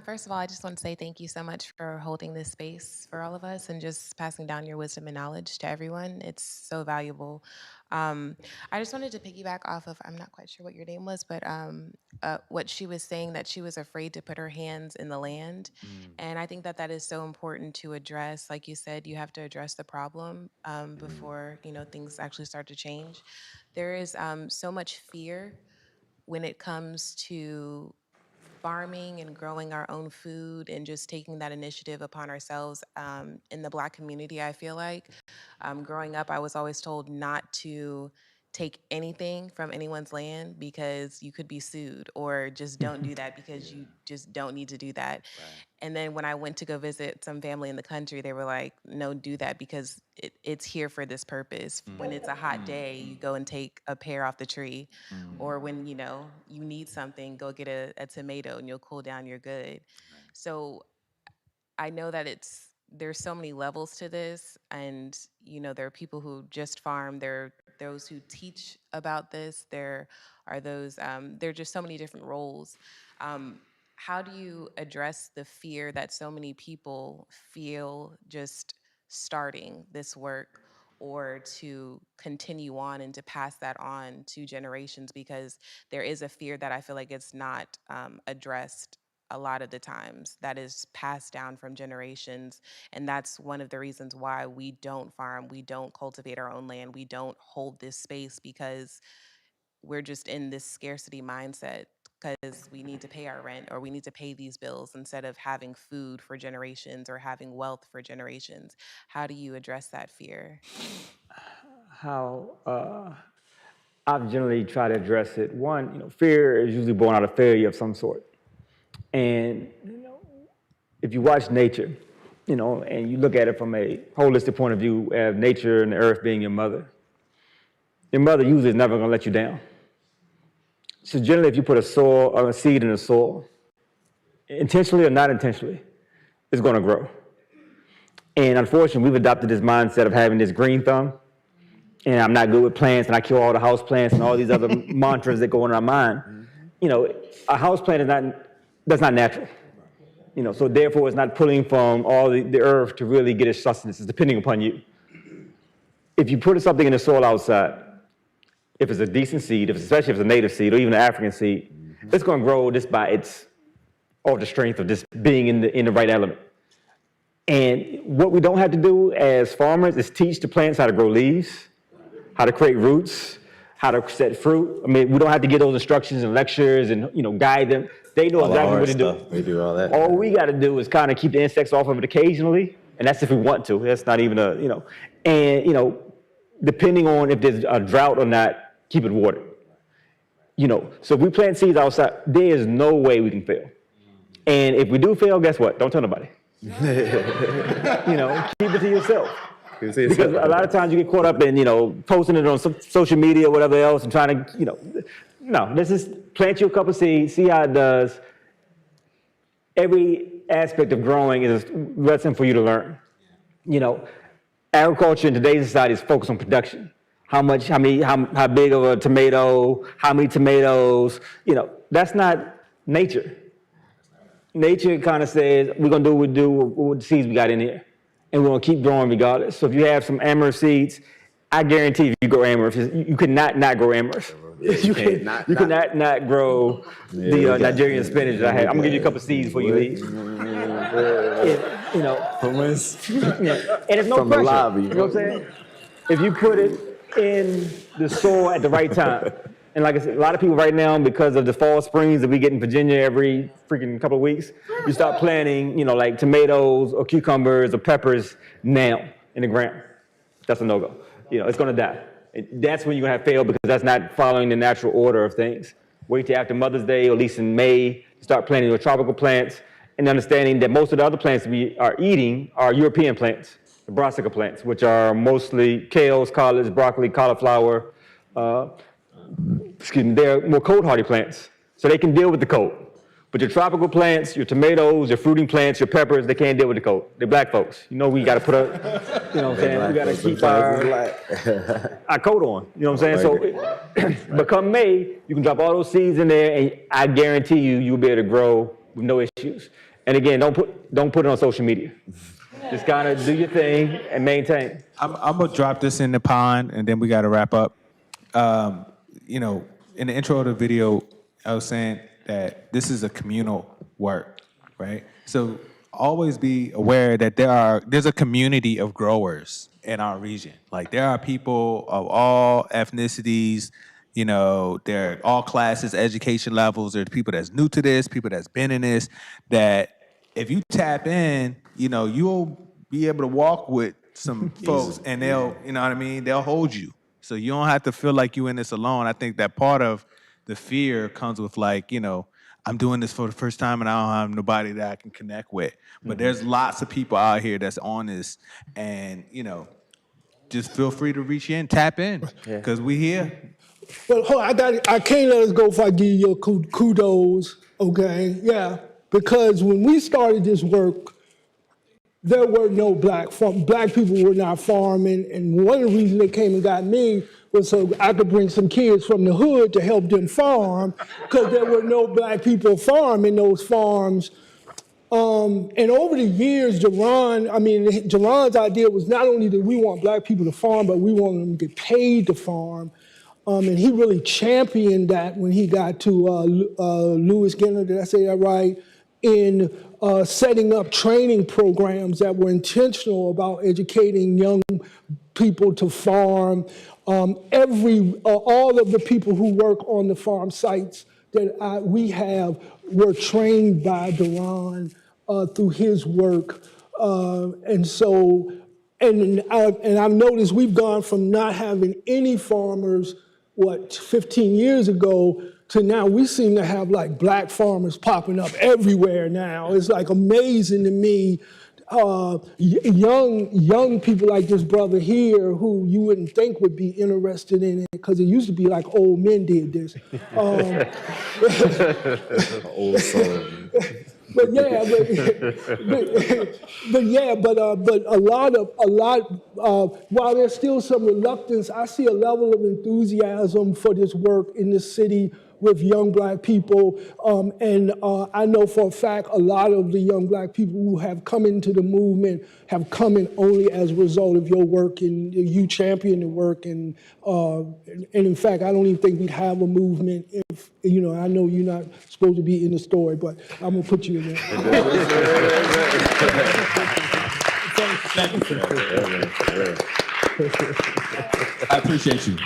First of all, I just want to say thank you so much for holding this space for all of us and just passing down your wisdom and knowledge to everyone. It's so valuable. I just wanted to piggyback off of, I'm not quite sure what your name was, but what she was saying, that she was afraid to put her hands in the land. And I think that that is so important to address. Like you said, you have to address the problem before things actually start to change. There is so much fear when it comes to farming and growing our own food and just taking that initiative upon ourselves in the Black community. I feel like growing up, I was always told not to take anything from anyone's land because you could be sued, or just don't do that because you just don't need to do that. And then when I went to go visit some family in the country, they were like, no, do that because it's here for this purpose. When it's a hot day, you go and take a pear off the tree. Or when, you need something, go get a tomato and you'll cool down your good. So I know that there's so many levels to this, and there are people who just farm, there are those who teach about this, there are those, there are just so many different roles. How do you address the fear that so many people feel just starting this work, or to continue on and to pass that on to generations? Because there is a fear that I feel like it's not addressed a lot of the times, that is passed down from generations. And that's one of the reasons why we don't farm, we don't cultivate our own land, we don't hold this space, because we're just in this scarcity mindset because we need to pay our rent or we need to pay these bills instead of having food for generations or having wealth for generations. How do you address that fear? How I've generally tried to address it. One, fear is usually born out of failure of some sort. And if you watch nature, and you look at it from a holistic point of view, of nature and the earth being your mother usually is never going to let you down. So generally, if you put a seed in the soil, intentionally or not intentionally, it's going to grow. And unfortunately, we've adopted this mindset of having this green thumb, and I'm not good with plants, and I kill all the house plants and all these other mantras that go in our mind. A house plant that's not natural. So therefore it's not pulling from all the earth to really get its sustenance. It's depending upon you. If you put something in the soil outside, if it's a decent seed, especially if it's a native seed or even an African seed, it's going to grow just by the strength of just being in the right element. And what we don't have to do as farmers is teach the plants how to grow leaves, how to create roots, how to set fruit. I mean, we don't have to get those instructions and lectures and guide them. They know exactly what to do. They do all that. All we got to do is kind of keep the insects off of it occasionally, and that's if we want to. That's not even and depending on if there's a drought or not, keep it watered. So if we plant seeds outside, there is no way we can fail. And if we do fail, guess what? Don't tell nobody. You know, keep it to yourself. Because a lot of times you get caught up in, you know, posting it on social media or whatever else and trying to, you know, no, let's just plant you a couple seeds, see how it does. Every aspect of growing is a lesson for you to learn. You know, agriculture in today's society is focused on production. How big of a tomato, how many tomatoes, you know, that's not nature. Nature kind of says, we're gonna do what we do with the seeds we got in here. And we're gonna keep growing regardless. So if you have some amaranth seeds, I guarantee if you grow amaranth, you could not grow amaranth. You could not grow the Nigerian spinach that I had. I'm gonna give you a couple seeds before you leave. You know, yeah. And it's no From pressure. the lobby. You know what I'm saying? If you put it in the soil at the right time. And like I said, a lot of people right now, because of the fall springs that we get in Virginia every freaking couple of weeks, you start planting, you know, like tomatoes or cucumbers or peppers now in the ground. That's a no-go. You know, it's gonna die. That's when you're gonna have failed because that's not following the natural order of things. Wait till after Mother's Day, or at least in May, start planting your tropical plants and understanding that most of the other plants we are eating are European plants, the brassica plants, which are mostly kales, collards, broccoli, cauliflower, they're more cold hardy plants, so they can deal with the cold. But your tropical plants, your tomatoes, your fruiting plants, your peppers, they can't deal with the cold. They're black folks. You know, we got to put up, you know what I'm saying? We got to keep our coat on, you know what I'm saying? So, but come May, you can drop all those seeds in there and I guarantee you'll be able to grow with no issues. And again, don't put it on social media. Just kind of do your thing and maintain. I'm gonna drop this in the pond and then we got to wrap up. You know, in the intro of the video, I was saying that this is a communal work, right? So always be aware that there's a community of growers in our region. Like there are people of all ethnicities, you know, there are all classes, education levels. There's people that's new to this, people that's been in this, that if you tap in, you know, you'll be able to walk with some folks and they'll, you know what I mean? They'll hold you. So you don't have to feel like you're in this alone. I think that part of the fear comes with like, you know, I'm doing this for the first time and I don't have nobody that I can connect with. But there's lots of people out here that's on this and, you know, just feel free to reach in, tap in, because we here. Well, hold on, I can't let us go if I give you kudos, okay? Yeah, because when we started this work, there were no black people were not farming, and one of the reasons they came and got me was so I could bring some kids from the hood to help them farm, because there were no black people farming those farms. And over the years, Duron's idea was not only that we want black people to farm, but we want them to get paid to farm. And he really championed that when he got to Lewis Skinner, did I say that right? In setting up training programs that were intentional about educating young people to farm. All of the people who work on the farm sites that we have were trained by Duron through his work. And I've noticed we've gone from not having any farmers, 15 years ago, to now we seem to have like black farmers popping up everywhere now. It's like amazing to me. Young people like this brother here who you wouldn't think would be interested in it, because it used to be like old men did this. Old soul. But a lot, while there's still some reluctance, I see a level of enthusiasm for this work in this city with young black people. And I know for a fact a lot of the young black people who have come into the movement have come in only as a result of your work, and you champion the work. And in fact, I don't even think we'd have a movement if, you know, I know you're not supposed to be in the story, but I'm gonna put you in there. I appreciate you.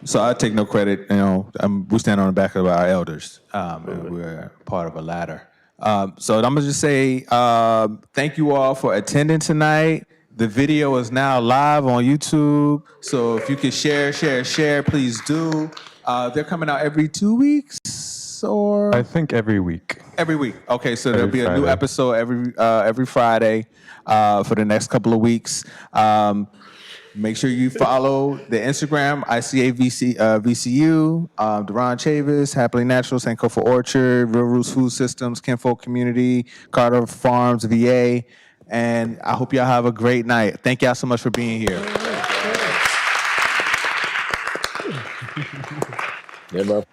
So I take no credit. You know, we stand on the back of our elders, and we're part of a ladder. So I'm gonna just say thank you all for attending tonight. The video is now live on YouTube, so if you could share, please do. They're coming out every 2 weeks. weeks or? I think every week. Every week. Okay, so there'll Every be a new Friday. episode every Friday for the next couple of weeks. Make sure you follow the Instagram, ICA VCU, Duron Chavis, Happily Natural, Sankofa Orchard, Real Roots Food Systems, Kinfolk Community, Carter Farms, VA. And I hope y'all have a great night. Thank y'all so much for being here. Yeah, bro.